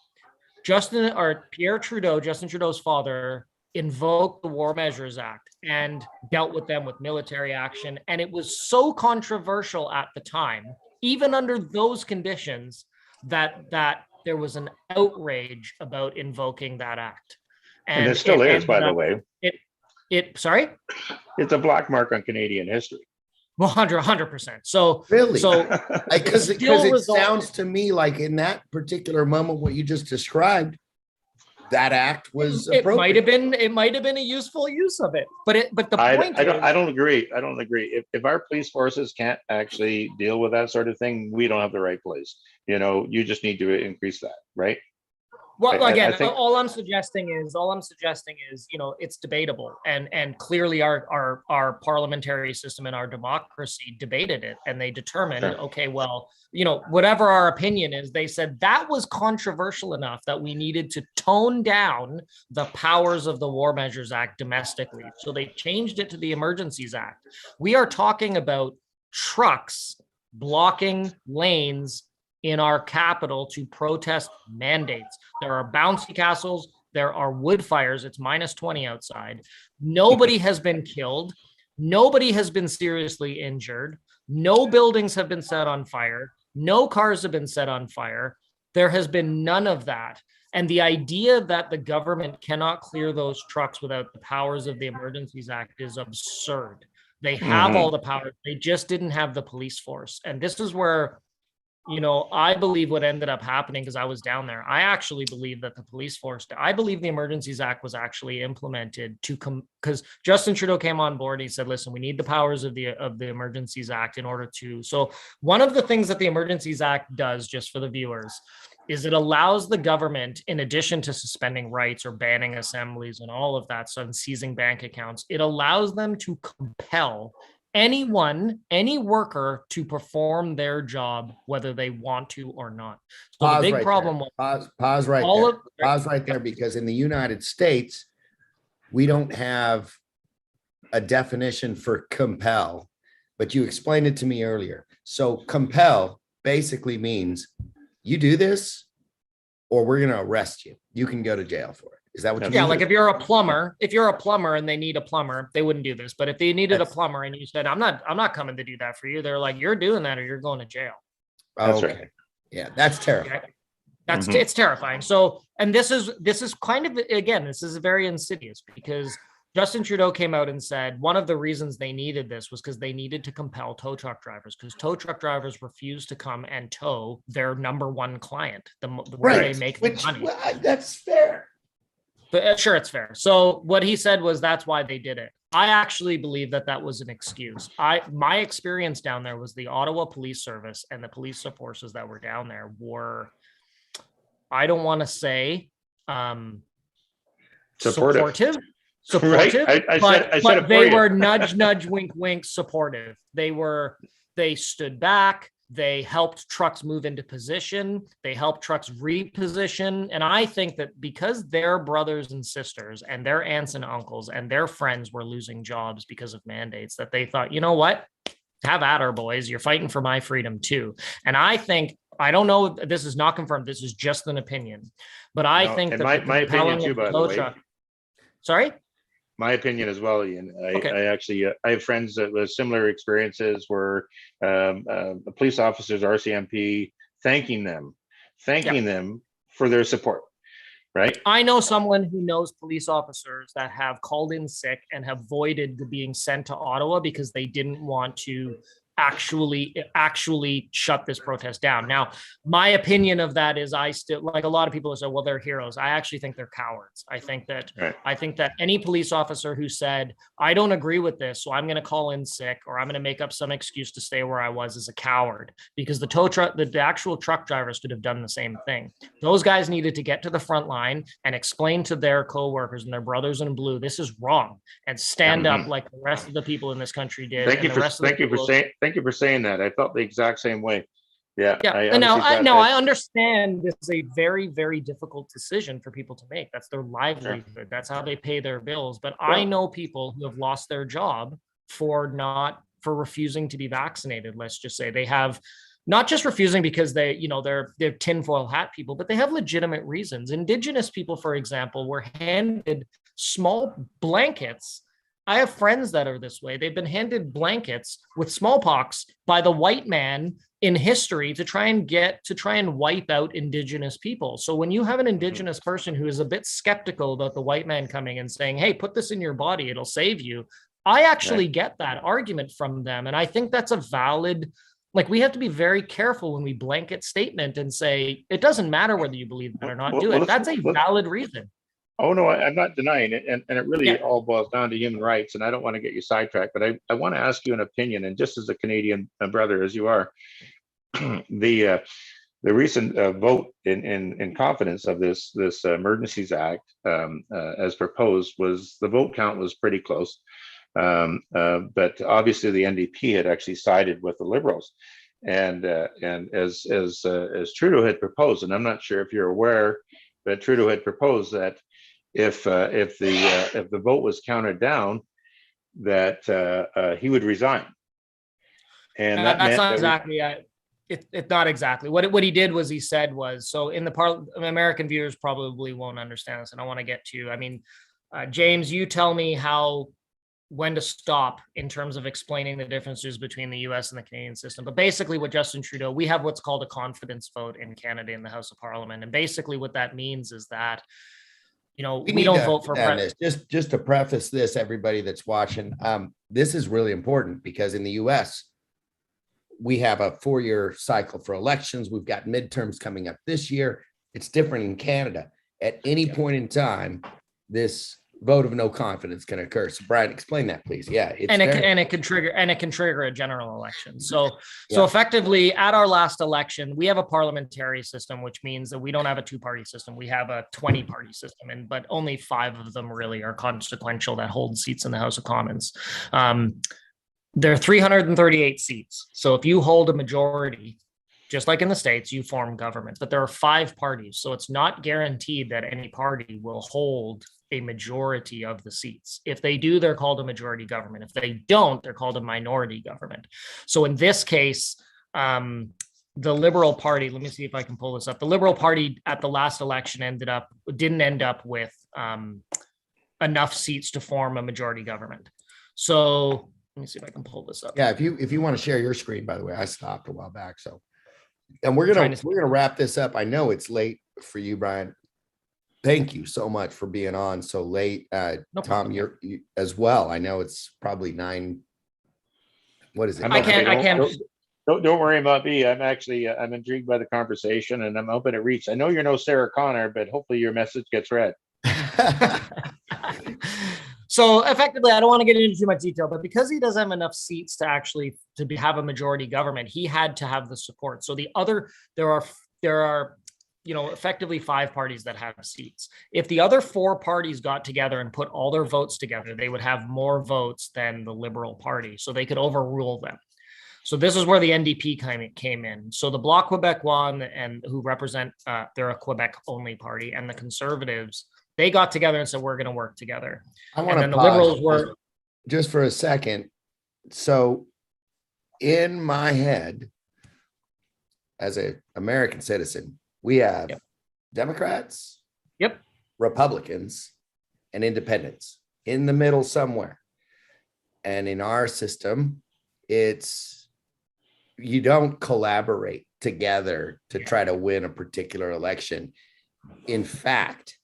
Pierre Trudeau, Justin Trudeau's father, invoked the War Measures Act and dealt with them with military action. And it was so controversial at the time, even under those conditions, that there was an outrage about invoking that act. And it still is, by the way. Sorry? It's a black mark on Canadian history. 100%. So really, because it sounds to me like in that particular moment, what you just described, that act was appropriate. It might have been a useful use of it, but the point I don't agree. If our police forces can't actually deal with that sort of thing, we don't have the right place. You just need to increase that, right? Well, again, all I'm suggesting is, it's debatable, and clearly our parliamentary system and our democracy debated it, and they determined, okay, well, whatever our opinion is, they said that was controversial enough that we needed to tone down the powers of the War Measures Act domestically. So they changed it to the Emergencies Act. We are talking about trucks blocking lanes in our capital to protest mandates. There are bouncy castles. There are wood fires. It's minus 20 outside. Nobody has been killed. Nobody has been seriously injured. No buildings have been set on fire. No cars have been set on fire. There has been none of that. And the idea that the government cannot clear those trucks without the powers of the Emergencies Act is absurd. They have all the powers. They just didn't have the police force. And this is where, you know, I believe what ended up happening, because I was down there. I actually believe that the police force, I believe the Emergencies Act was actually implemented to because Justin Trudeau came on board. And he said, listen, we need the powers of the Emergencies Act in order to. So one of the things that the Emergencies Act does, just for the viewers, is it allows the government, in addition to suspending rights or banning assemblies and all of that, so and seizing bank accounts, it allows them to compel anyone, any worker to perform their job, whether they want to or not. So Pause the big right problem there. was Pause right all there. of Pause right there, because in the United States, we don't have a definition for compel, but you explained it to me earlier. So compel basically means you do this or we're going to arrest you. You can go to jail for it. Is that what you yeah, mean? like if you're a plumber and they need a plumber, they wouldn't do this. But if they needed a plumber and you said, I'm not coming to do that for you, they're like, you're doing that or you're going to jail. That's okay. right. Yeah, that's terrifying. Okay? It's terrifying. So, and this is kind of, again, this is very insidious, because Justin Trudeau came out and said one of the reasons they needed this was because they needed to compel tow truck drivers, because tow truck drivers refused to come and tow their number one client, where they make the money. Well, that's fair. But sure, it's fair. So what he said was that's why they did it. I actually believe that was an excuse. My experience down there was the Ottawa Police Service and the police forces that were down there were, I don't want to say supportive. Right. I said but they were nudge, wink, wink, supportive. They stood back. They helped trucks move into position. They helped trucks reposition. And I think that because their brothers and sisters and their aunts and uncles and their friends were losing jobs because of mandates, that they thought, you know what? Have at her, boys. You're fighting for my freedom too. And I think, I don't know, this is not confirmed. This is just an opinion. But I think that my opinion too, by the way. Sorry? My opinion as well, Ian. Okay. I have friends that with similar experiences where police officers, RCMP, thanking them for their support. Right. I know someone who knows police officers that have called in sick and have voided being sent to Ottawa because they didn't want to actually shut this protest down. Now, my opinion of that is, I still, like a lot of people say, well, they're heroes. I actually think they're cowards. I think that any police officer who said, I don't agree with this, so I'm going to call in sick, or I'm going to make up some excuse to stay where I was, is a coward, because the actual truck drivers could have done the same thing. Those guys needed to get to the front line and explain to their co-workers and their brothers in blue, this is wrong, and stand up like the rest of the people in this country did. Thank you for saying that. I felt the exact same way. Yeah. I understand this is a very, very difficult decision for people to make. That's their livelihood. Sure. That's how they pay their bills. But I know people who have lost their job for refusing to be vaccinated. Let's just say they have not just refusing because they're tinfoil hat people, but they have legitimate reasons. Indigenous people, for example, were handed small blankets. I have friends that are this way. They've been handed blankets with smallpox by the white man in history to try and wipe out Indigenous people. So when you have an Indigenous person who is a bit skeptical about the white man coming and saying, hey, put this in your body, it'll save you, I actually get that argument from them. And I think that's a valid, like, we have to be very careful when we blanket statement and say, it doesn't matter whether you believe it or not, do it. That's a valid reason. Oh, no, I'm not denying it. And it really all boils down to human rights. And I don't want to get you sidetracked, but I want to ask you an opinion. And just as a Canadian brother, as you are, the recent vote in confidence of this Emergencies Act as proposed, the vote count was pretty close. But obviously the NDP had actually sided with the Liberals. And as Trudeau had proposed, and I'm not sure if you're aware, but Trudeau had proposed that if the vote was counted down, that he would resign, and that's not exactly. It's not exactly what he did was he said was, so in the American viewers probably won't understand this, and I want to get to, I mean, James, you tell me when to stop in terms of explaining the differences between the US and the Canadian system. But basically what Justin Trudeau, we have what's called a confidence vote in Canada in the House of Parliament. And basically what that means is that, we don't vote for president. Just to preface this, everybody that's watching, this is really important because in the US, we have a 4-year cycle for elections. We've got midterms coming up this year. It's different in Canada. At any point in time, this vote of no confidence can occur. So Brian, explain that, please. Yeah. It can trigger a general election. So effectively at our last election, we have a parliamentary system, which means that we don't have a 2-party system. We have a 20-party system, but only 5 of them really are consequential that hold seats in the House of Commons. There are 338 seats. So if you hold a majority, just like in the States, you form government, but there are 5 parties. So it's not guaranteed that any party will hold a majority of the seats. If they do, they're called a majority government. If they don't, they're called a minority government. So in this case, the Liberal Party, let me see if I can pull this up. The Liberal Party at the last election didn't end up with enough seats to form a majority government. So let me see if I can pull this up. Yeah, if you want to share your screen, by the way, I stopped a while back. So, and we're gonna wrap this up. I know it's late for you, Brian. Thank you so much for being on so late. No Tom, you as well. I know it's probably 9. What is it? I can't. Don't worry about me. I'm intrigued by the conversation and I'm hoping it reaches. I know you're no Sarah Connor, but hopefully your message gets read. So effectively, I don't want to get into too much detail, but because he doesn't have enough seats to have a majority government, he had to have the support. So there are effectively 5 parties that have seats. If the other 4 parties got together and put all their votes together, they would have more votes than the Liberal Party, so they could overrule them. So this is where the NDP came in. So the Bloc Québécois and who represent, they're a Quebec only party, and the Conservatives, they got together and said, we're going to work together. And then the Liberals were just for a second. So in my head, as an American citizen, we have Democrats, Republicans, and independents in the middle somewhere. And in our system, you don't collaborate together to try to win a particular election. In fact,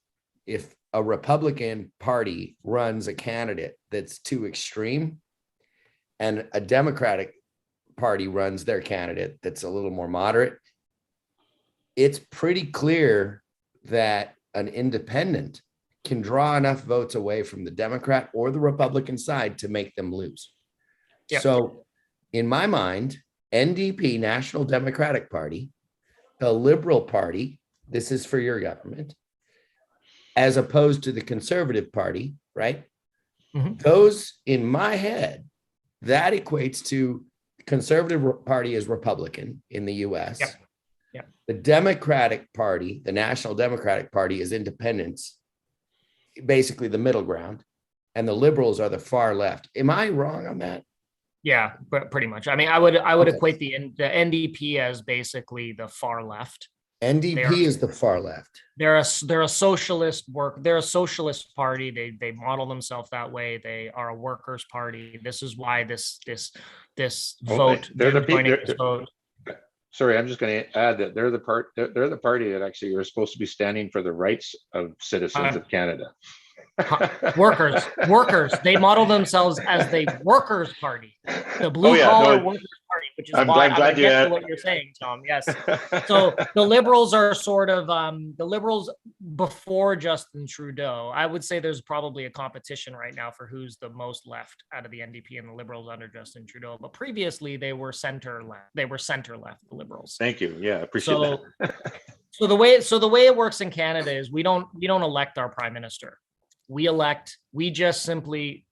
if a Republican Party runs a candidate that's too extreme and a Democratic Party runs their candidate that's a little more moderate, it's pretty clear that an independent can draw enough votes away from the Democrat or the Republican side to make them lose. Yep. So in my mind, NDP, National Democratic Party, the Liberal Party, this is for your government, as opposed to the Conservative Party, right? Mm-hmm. Those, in my head, that equates to Conservative Party is Republican in the US. Yep. Yep. The Democratic Party, the National Democratic Party, is independents, basically the middle ground, and the Liberals are the far left. Am I wrong on that? Yeah, but pretty much. I mean, I would equate the NDP as basically the far left. NDP is the far left. They're a socialist They're a socialist party. They model themselves that way. They are a workers' party. This is why this vote. Vote. Sorry, I'm just going to add that they're the party that actually are supposed to be standing for the rights of citizens of Canada. Workers. They model themselves as the workers' party, the blue collar workers' party, which is why I'm glad you what you're saying, Tom. Yes. So the Liberals are sort of the Liberals before Justin Trudeau. I would say there's probably a competition right now for who's the most left out of the NDP and the Liberals under Justin Trudeau. But previously they were center left. They were center left, the Liberals. Thank you. Yeah, I appreciate that. So the way it works in Canada is we don't elect our prime minister. We just simply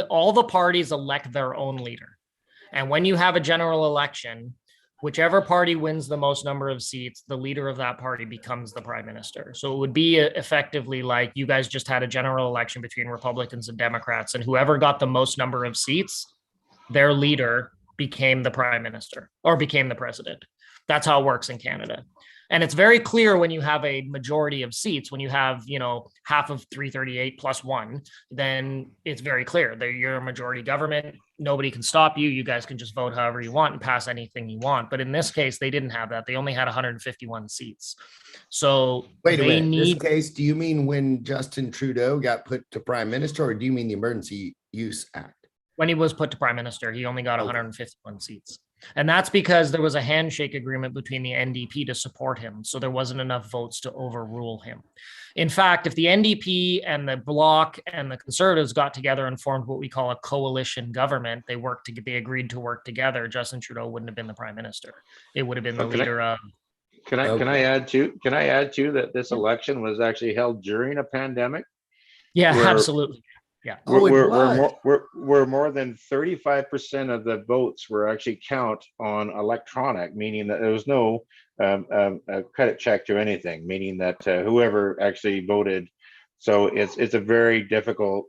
all the parties elect their own leader. And when you have a general election, whichever party wins the most number of seats, the leader of that party becomes the prime minister. So it would be effectively like you guys just had a general election between Republicans and Democrats, and whoever got the most number of seats, their leader became the prime minister or became the president. That's how it works in Canada. And it's very clear when you have a majority of seats, when you have, half of 338 plus one, then it's very clear that you're a majority government. Nobody can stop you. You guys can just vote however you want and pass anything you want. But in this case, they didn't have that. They only had 151 seats. So wait a minute. In this case, do you mean when Justin Trudeau got put to prime minister, or do you mean the Emergency Use Act? When he was put to prime minister, he only got 151 seats. And that's because there was a handshake agreement between the NDP to support him. So there wasn't enough votes to overrule him. In fact, if the NDP and the Bloc and the Conservatives got together and formed what we call a coalition government, they agreed to work together, Justin Trudeau wouldn't have been the prime minister. It would have been the leader of. Can I add to that this election was actually held during a pandemic? Yeah, absolutely. Yeah. We're more than 35% of the votes were actually count on electronic, meaning that there was no credit check to anything, meaning that whoever actually voted. So it's a very difficult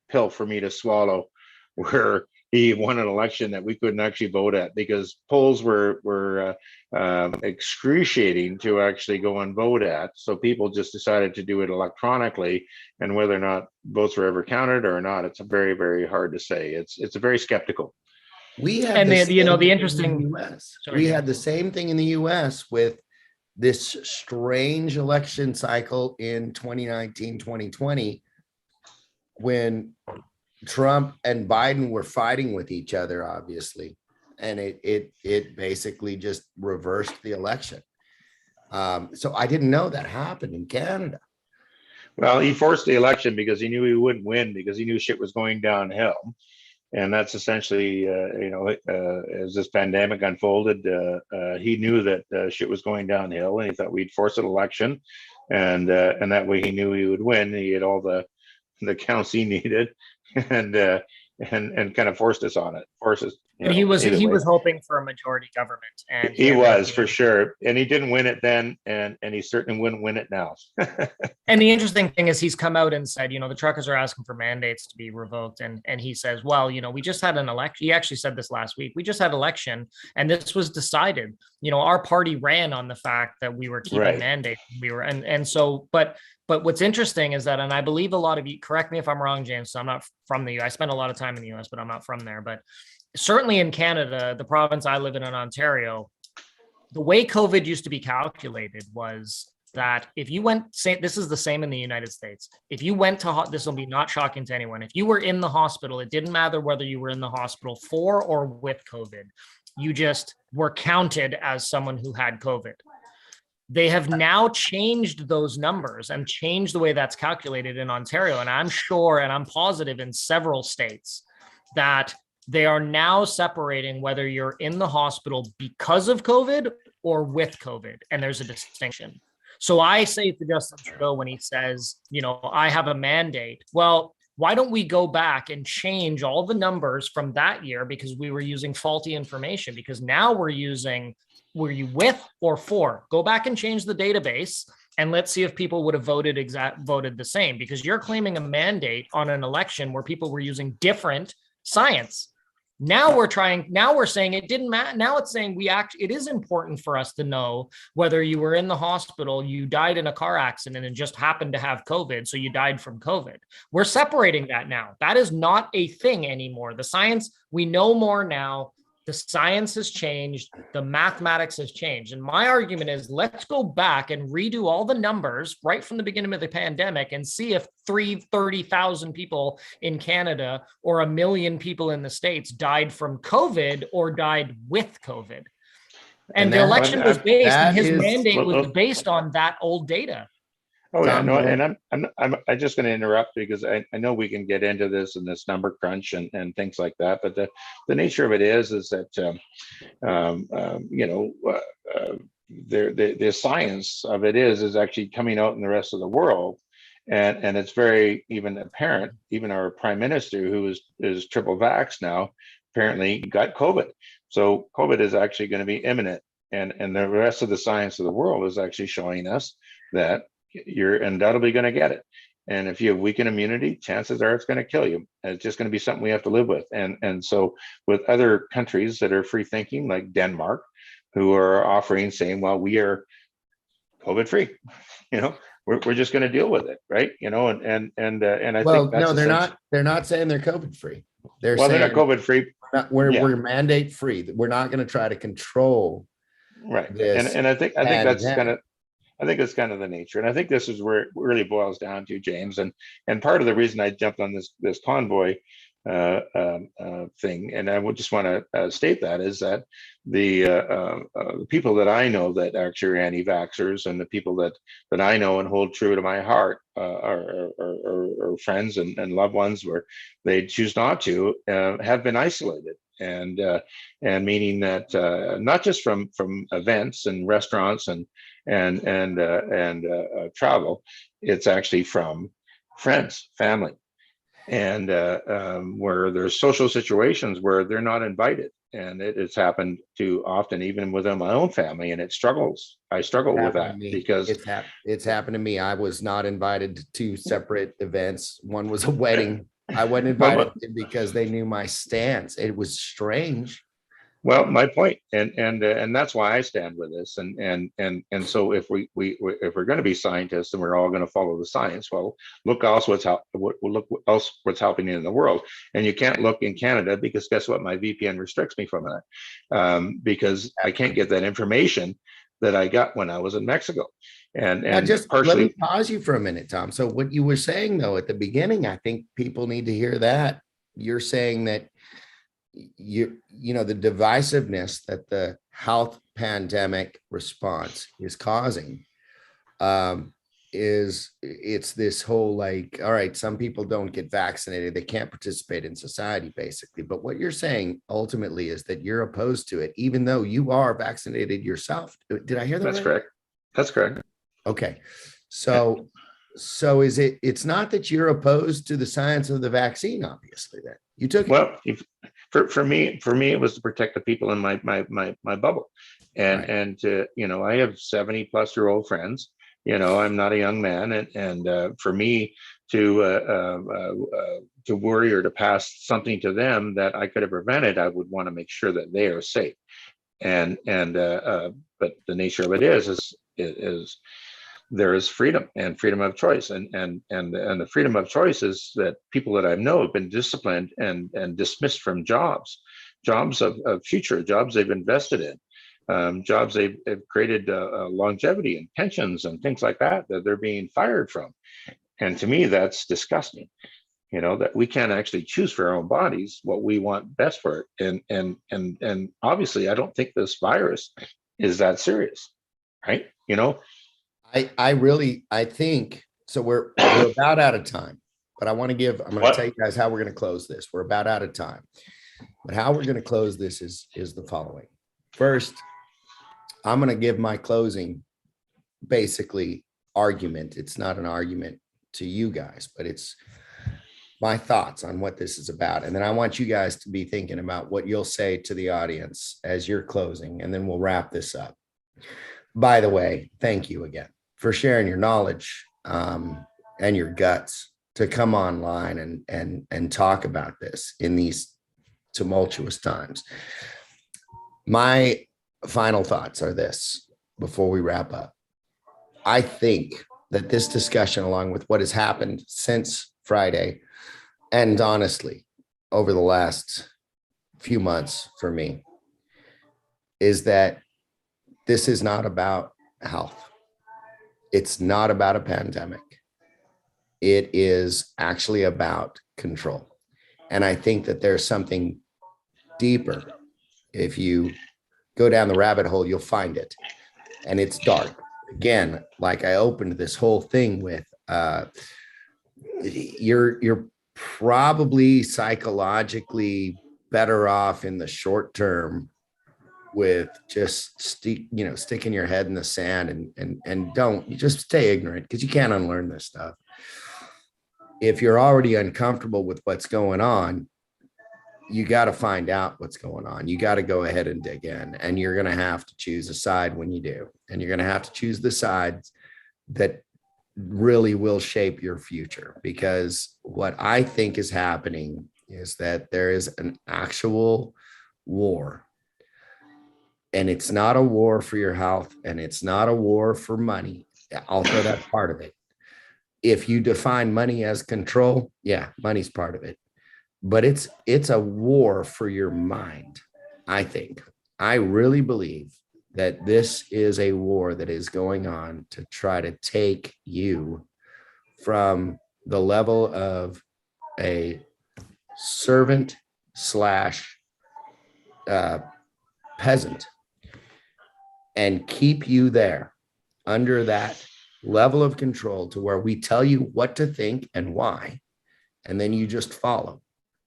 pill for me to swallow, where he won an election that we couldn't actually vote at, because polls were excruciating to actually go and vote at. So people just decided to do it electronically, and whether or not votes were ever counted or not, it's very, very hard to say. It's very skeptical. We had the interesting US. We had the same thing in the US with this strange election cycle in 2019, 2020, when Trump and Biden were fighting with each other, obviously, and it basically just reversed the election. So I didn't know that happened in Canada. Well, he forced the election because he knew he wouldn't win, because he knew shit was going downhill. And that's essentially, as this pandemic unfolded, he knew that shit was going downhill, and he thought we'd force an election, and that way he knew he would win. He had all the counts he needed, and kind of forced us on it. And he was hoping for a majority government, and he was for sure, and he didn't win it then, and he certainly wouldn't win it now. And the interesting thing is, he's come out and said, the truckers are asking for mandates to be revoked, and he says, well, we just had an election. He actually said this last week. We just had election, and this was decided. Our party ran on the fact that we were keeping mandates. We were, and so, but what's interesting is that, and I believe a lot of you, correct me if I'm wrong, James, so I'm not from the US. I spent a lot of time in the US, but I'm not from there. But certainly in Canada, the province I live in Ontario, the way COVID used to be calculated was that if you went, this is the same in the United States. If you went to, this will be not shocking to anyone. If you were in the hospital, it didn't matter whether you were in the hospital for or with COVID. You just were counted as someone who had COVID. They have now changed those numbers and changed the way that's calculated in Ontario. And I'm sure, and I'm positive in several states, that they are now separating whether you're in the hospital because of COVID or with COVID. And there's a distinction. So I say to Justin Trudeau when he says, I have a mandate. Well, why don't we go back and change all the numbers from that year, because we were using faulty information, because now were you with or for? Go back and change the database, and let's see if people would have voted the same, because you're claiming a mandate on an election where people were using different science. Now we're saying it didn't matter. Now it's saying it is important for us to know whether you were in the hospital, you died in a car accident and just happened to have COVID, so you died from COVID. We're separating that now. That is not a thing anymore. The science, we know more now. The science has changed. The mathematics has changed. And my argument is, let's go back and redo all the numbers right from the beginning of the pandemic and see if 30,000 people in Canada or 1 million people in the States died from COVID or died with COVID. And the election was based, and his mandate was based on that old data. Oh yeah, no, and I'm just going to interrupt, because I know we can get into this and this number crunch and things like that, but the nature of it is that the science of it is actually coming out in the rest of the world, and it's very even apparent. Even our prime minister, who is triple vaxxed now, apparently got COVID. So COVID is actually going to be imminent, and the rest of the science of the world is actually showing us that you're undoubtedly going to get it. And if you have weakened immunity, chances are it's going to kill you. And it's just going to be something we have to live with. And so with other countries that are free thinking, like Denmark, who are offering saying, well, we are COVID free, we're just going to deal with it, right? And I think that's no, they're not saying they're COVID free. They're they're saying not COVID free. we're mandate free. We're not going to try to control this. And I think that's kind pandemic. of I think it's kind of the nature, and I think this is where it really boils down to, James. And part of the reason I jumped on this convoy thing, and I would just want to state that, is that the people that I know that actually are anti-vaxxers, and the people that I know and hold true to my heart are friends and loved ones where they choose not to, have been isolated. And meaning that not just from events and restaurants and travel, it's actually from friends, family, and where there's social situations where they're not invited. And it's happened too often, even within my own family, and I struggle with that because it's happened to me. I was not invited to two separate events. One was a wedding. I wasn't invited because they knew my stance. It was strange. Well, my point, and that's why I stand with this, and so if we're going to be scientists and we're all going to follow the science, well, look else what's happening in the world, and you can't look in Canada because guess what? My VPN restricts me from that, because I can't get that information that I got when I was in Mexico. And just partially, let me pause you for a minute, Tom. So what you were saying though at the beginning, I think people need to hear that. You're saying that the divisiveness that the health pandemic response is causing it's this whole like, all right, some people don't get vaccinated, they can't participate in society basically. But what you're saying ultimately is that you're opposed to it, even though you are vaccinated yourself. Did I hear that? That's right? correct. That's correct. Okay. So is it's not that you're opposed to the science of the vaccine, obviously, then you took it. For me, it was to protect the people in my bubble. And I have 70+-year-old friends. I'm not a young man, and for me to worry or to pass something to them that I could have prevented, I would want to make sure that they are safe. But the nature of it is there is freedom and freedom of choice, and the freedom of choice is that people that I know have been disciplined and dismissed from jobs of future jobs they've invested in, jobs they've created longevity and pensions and things like that they're being fired from. And to me, that's disgusting. That we can't actually choose for our own bodies what we want best for it. And obviously, I don't think this virus is that serious, right? I think so. We're about out of time, but I'm going to tell you guys how we're going to close this. We're about out of time, but how we're going to close this is the following. First, I'm going to give my closing basically argument. It's not an argument to you guys, but it's my thoughts on what this is about. And then I want you guys to be thinking about what you'll say to the audience as you're closing, and then we'll wrap this up. By the way, thank you again for sharing your knowledge and your guts to come online and talk about this in these tumultuous times. My final thoughts are this before we wrap up. I think that this discussion, along with what has happened since Friday, and honestly, over the last few months for me, is that this is not about health. It's not about a pandemic. It is actually about control. And I think that there's something deeper. If you go down the rabbit hole, you'll find it. And it's dark. Again, like I opened this whole thing with, you're probably psychologically better off in the short term with just sticking your head in the sand and don't just stay ignorant, because you can't unlearn this stuff. If you're already uncomfortable with what's going on, you got to find out what's going on. You got to go ahead and dig in, and you're going to have to choose a side when you do. And you're going to have to choose the sides that really will shape your future, because what I think is happening is that there is an actual war, and it's not a war for your health, and it's not a war for money. I'll throw that part of it. If you define money as control, yeah, money's part of it, but it's a war for your mind. I think, I really believe that this is a war that is going on to try to take you from the level of a servant slash peasant and keep you there under that level of control to where we tell you what to think and why, and then you just follow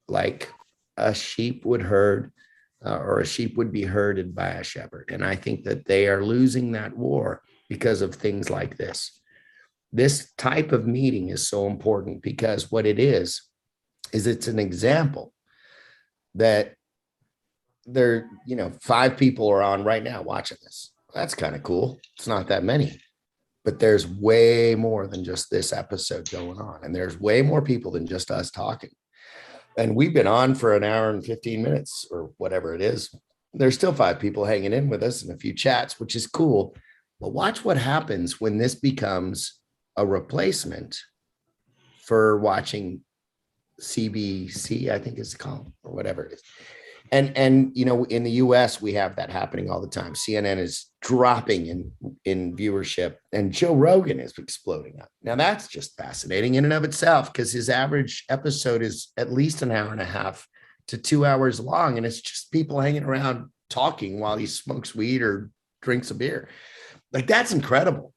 like a sheep would herd, or a sheep would be herded by a shepherd. And I think that they are losing that war because of things like this. This type of meeting is so important because what it is it's an example that there, 5 people are on right now watching this. That's kind of cool. It's not that many, but there's way more than just this episode going on. And there's way more people than just us talking. And we've been on for an hour and 15 minutes or whatever it is. There's still 5 people hanging in with us and a few chats, which is cool. But watch what happens when this becomes a replacement for watching CBC, I think it's called, or whatever it is. And in the US, we have that happening all the time. CNN is dropping in viewership, and Joe Rogan is exploding up. Now that's just fascinating in and of itself, because his average episode is at least an hour and a half to 2 hours long, and it's just people hanging around talking while he smokes weed or drinks a beer. Like, that's incredible.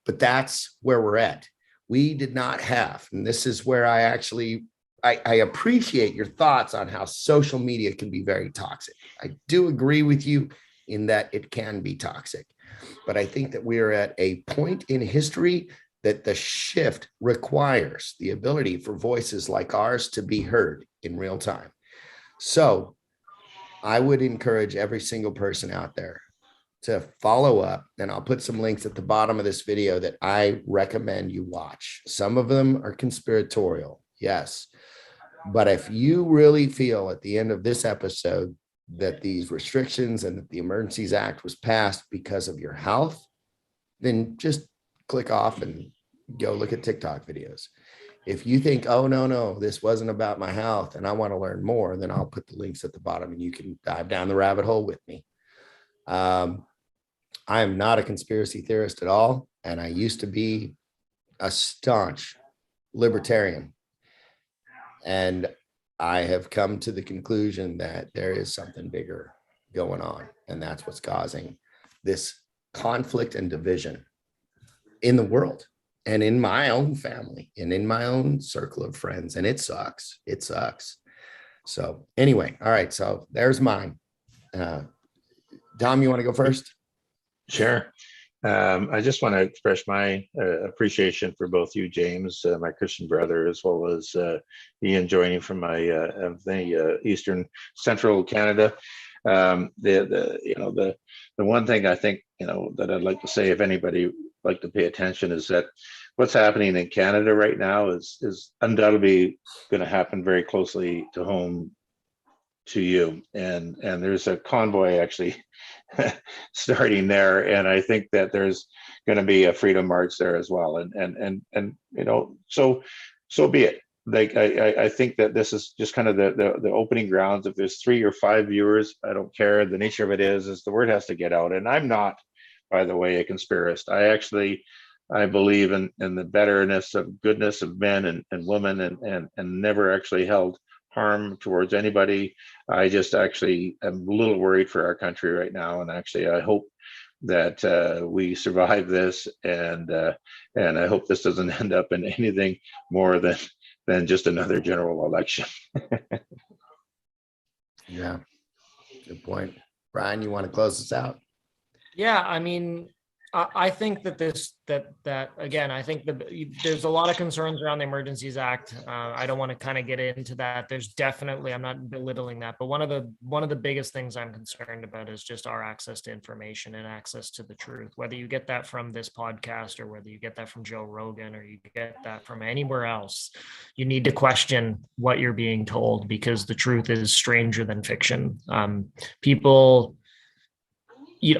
But that's where we're at. We did not have, and this is where I appreciate your thoughts on how social media can be very toxic. I do agree with you in that it can be toxic, but I think that we are at a point in history that the shift requires the ability for voices like ours to be heard in real time. So I would encourage every single person out there to follow up, and I'll put some links at the bottom of this video that I recommend you watch. Some of them are conspiratorial, yes. But if you really feel at the end of this episode that these restrictions and that the Emergencies Act was passed because of your health, then just click off and go look at TikTok videos. If you think, oh, no, this wasn't about my health and I want to learn more, then I'll put the links at the bottom and you can dive down the rabbit hole with me. I am not a conspiracy theorist at all, and I used to be a staunch libertarian. And I have come to the conclusion that there is something bigger going on, and that's what's causing this conflict and division in the world and in my own family and in my own circle of friends. And it sucks. It sucks. So anyway, all right. So there's mine. Dom, you want to go first? Sure. I just want to express my appreciation for both you, James, my Christian brother, as well as Ian joining from the Eastern Central Canada. The one thing I think that I'd like to say, if anybody would like to pay attention, is that what's happening in Canada right now is undoubtedly going to happen very closely to home to you, and there's a convoy actually starting there, and I think that there's going to be a freedom march there as well, and so be it. Like, I think that this is just kind of the opening grounds. If there's 3 or 5 viewers, I don't care. The nature of it is the word has to get out. And I'm not, by the way, a conspiracist. I believe in the betterness of goodness of men and women, and never actually held harm towards anybody. I just actually am a little worried for our country right now, and actually I hope that we survive this, and I hope this doesn't end up in anything more than just another general election. Yeah, good point. Brian, you want to close this out? Yeah, I mean, I think that again, I think there's a lot of concerns around the Emergencies Act. I don't want to kind of get into that. There's definitely, I'm not belittling that, but one of the biggest things I'm concerned about is just our access to information and access to the truth. Whether you get that from this podcast or whether you get that from Joe Rogan or you get that from anywhere else, you need to question what you're being told, because the truth is stranger than fiction. People.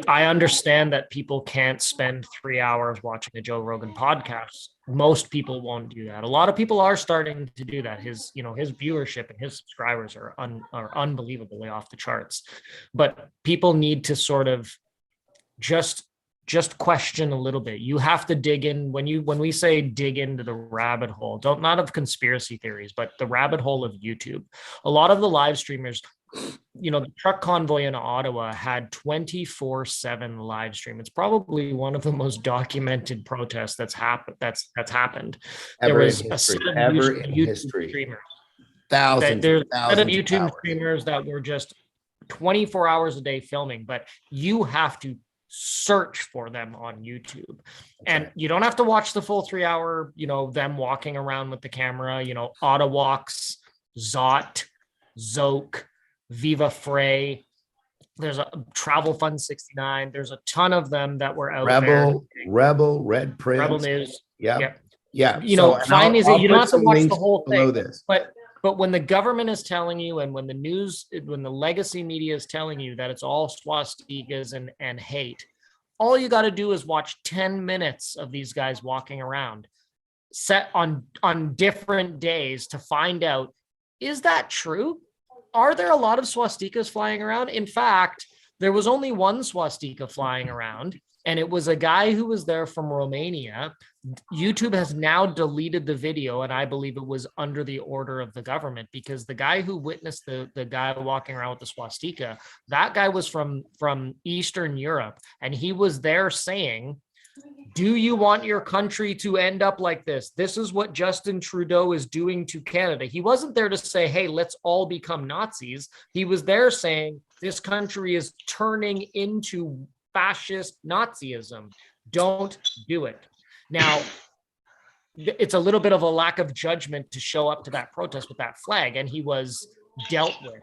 I understand that people can't spend 3 hours watching a Joe Rogan podcast. Most people won't do that. A lot of people are starting to do that. His viewership and his subscribers are unbelievably off the charts. But people need to sort of just question a little bit. You have to dig in when we say dig into the rabbit hole, not of conspiracy theories, but the rabbit hole of YouTube. A lot of the live streamers, the truck convoy in Ottawa had 24/7 live stream. It's probably one of the most documented protests that's happened. There was a set of YouTube streamers. There's a set of YouTube streamers that were just 24 hours a day filming, but you have to search for them on YouTube. And you don't have to watch the full 3 hour, them walking around with the camera, Ottawalks, Zot, Zoke, Viva Frey. There's a Travel Fund 69. There's a ton of them that were out there. Rebel, Red Prince. Rebel News. Yeah. Fine is you don't have to watch the whole thing. This. But when the government is telling you, and when the legacy media is telling you that it's all swastikas and hate, all you got to do is watch 10 minutes of these guys walking around set on different days to find out, is that true? Are there a lot of swastikas flying around? In fact, there was only one swastika flying around, and it was a guy who was there from Romania. YouTube has now deleted the video, and I believe it was under the order of the government, because the guy who witnessed the guy walking around with the swastika, that guy was from Eastern Europe, and he was there saying, do you want your country to end up like this? This is what Justin Trudeau is doing to Canada. He wasn't there to say, hey, let's all become Nazis. He was there saying this country is turning into fascist Nazism. Don't do it. Now, it's a little bit of a lack of judgment to show up to that protest with that flag, and he was dealt with.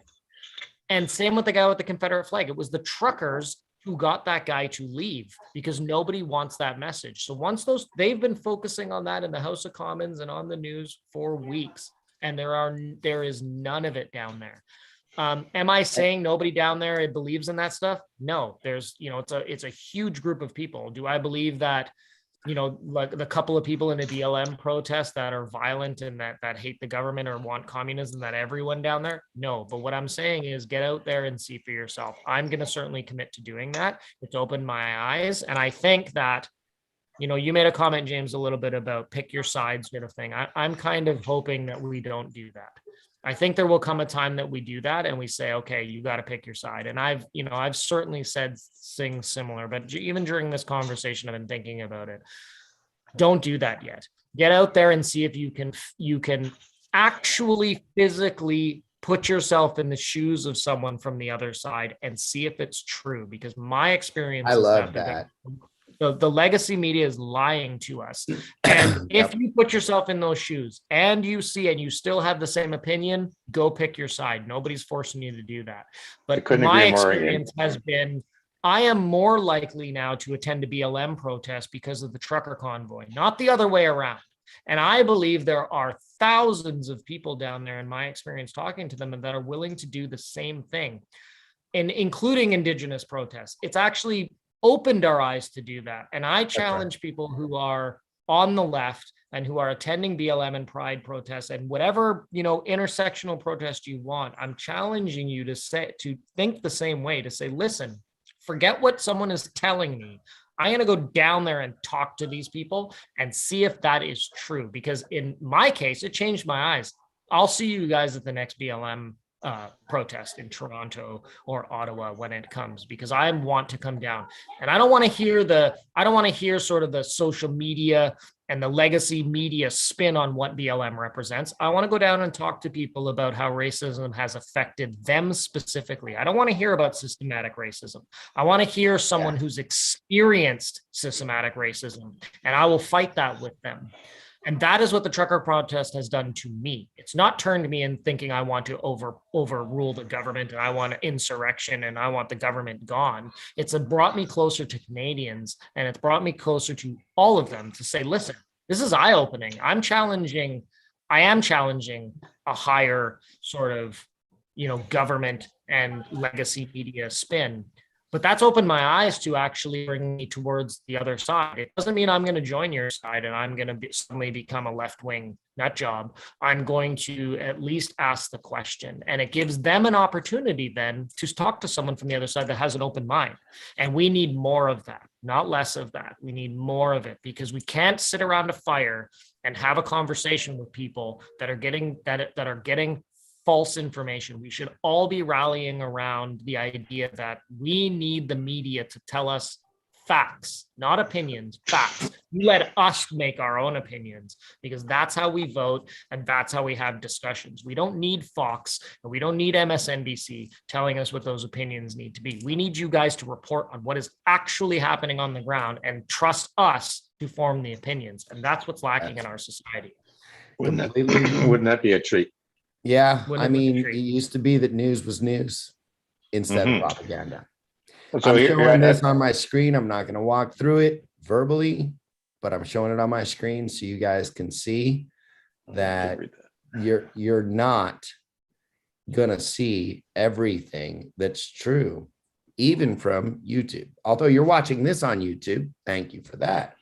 And same with the guy with the Confederate flag. It was the truckers who got that guy to leave, because nobody wants that message. So they've been focusing on that in the House of Commons and on the news for weeks, and there is none of it down there. Am I saying nobody down there believes in that stuff? No, there's, it's a huge group of people. Do I believe that, like the couple of people in the BLM protest that are violent and that hate the government or want communism, that everyone down there? No, but what I'm saying is get out there and see for yourself. I'm going to certainly commit to doing that. It's opened my eyes. And I think that, you made a comment, James, a little bit about pick your side sort of thing. I'm kind of hoping that we don't do that. I think there will come a time that we do that and we say, okay, you got to pick your side. And I've certainly said things similar, but even during this conversation, I've been thinking about it. Don't do that yet. Get out there and see if you can actually physically put yourself in the shoes of someone from the other side and see if it's true. Because my experience, I love that. The legacy media is lying to us. And if you put yourself in those shoes and you see and you still have the same opinion, go pick your side. Nobody's forcing you to do that. But my experience has been, I am more likely now to attend a BLM protest because of the trucker convoy, not the other way around. And I believe there are thousands of people down there, in my experience talking to them, that are willing to do the same thing, and including Indigenous protests. It's actually opened our eyes to do that. And I challenge people who are on the left and who are attending BLM and Pride protests and whatever, intersectional protest you want. I'm challenging you to think the same way, to say, listen, forget what someone is telling me. I'm going to go down there and talk to these people and see if that is true. Because in my case, it changed my eyes. I'll see you guys at the next BLM protest in Toronto or Ottawa when it comes, because I want to come down, and I don't want to hear sort of the social media and the legacy media spin on what BLM represents. I want to go down and talk to people about how racism has affected them specifically. I don't want to hear about systematic racism. I want to hear someone who's experienced systematic racism, and I will fight that with them. And that is what the trucker protest has done to me. It's not turned me in thinking I want to overrule the government and I want insurrection and I want the government gone. It's brought me closer to Canadians, and it's brought me closer to all of them to say, listen, this is eye-opening. I am challenging a higher sort of, government and legacy media spin. But that's opened my eyes to actually bring me towards the other side. It doesn't mean I'm going to join your side and I'm going to suddenly become a left-wing nut job. I'm going to at least ask the question. And it gives them an opportunity then to talk to someone from the other side that has an open mind. And we need more of that, not less of that. We need more of it, because we can't sit around a fire and have a conversation with people that are getting false information. We should all be rallying around the idea that we need the media to tell us facts, not opinions, facts. You let us make our own opinions, because that's how we vote and that's how we have discussions. We don't need Fox and we don't need MSNBC telling us what those opinions need to be. We need you guys to report on what is actually happening on the ground and trust us to form the opinions. And that's what's lacking in our society. Wouldn't that be a treat? Yeah, I mean, it used to be that news was news instead of propaganda. So I'm showing this on my screen. I'm not going to walk through it verbally, but I'm showing it on my screen so you guys can see that you're not going to see everything that's true, even from YouTube. Although you're watching this on YouTube, thank you for that.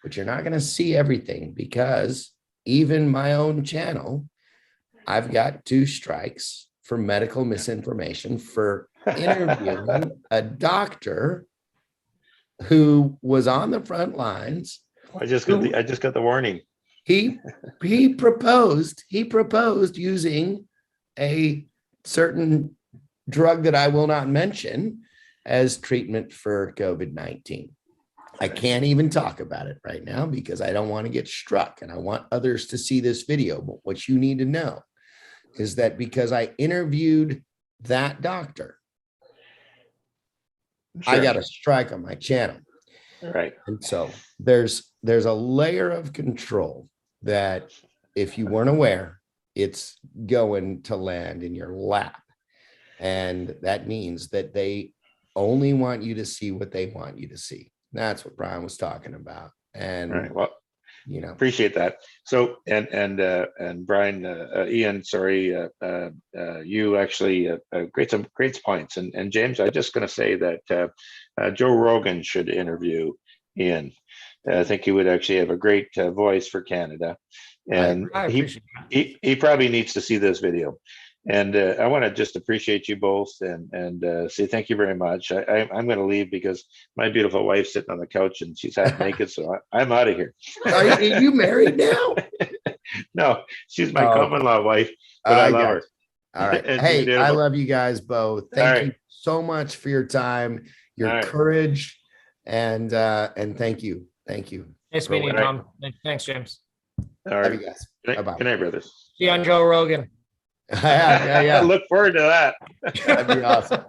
But you're not going to see everything, because even my own channel, I've got 2 strikes for medical misinformation for interviewing a doctor who was on the front lines. I just got the warning. He proposed using a certain drug that I will not mention as treatment for COVID-19. I can't even talk about it right now because I don't want to get struck, and I want others to see this video. But what you need to know is that because I interviewed that doctor, I got a strike on my channel. Right. And so there's a layer of control that, if you weren't aware, it's going to land in your lap. And that means that they only want you to see what they want you to see. That's what Brian was talking about. And right. Well, appreciate that. So, and Brian, Ian, sorry, you actually some great points. And James, I'm just going to say that Joe Rogan should interview Ian. I think he would actually have a great voice for Canada, and he probably needs to see this video. And I want to just appreciate you both and say thank you very much. I'm going to leave because my beautiful wife's sitting on the couch and she's half naked, so I'm out of here. Are you married now? No, she's my common law wife, but I love her. All right. Hey, I love you guys both. Thank you so much for your time, your courage, and thank you. Thank you. Nice meeting you, Tom. Thanks, James. All right. Love you guys. Bye-bye. Good night, brothers. See you on Joe Rogan. Yeah. I look forward to that. That'd be awesome.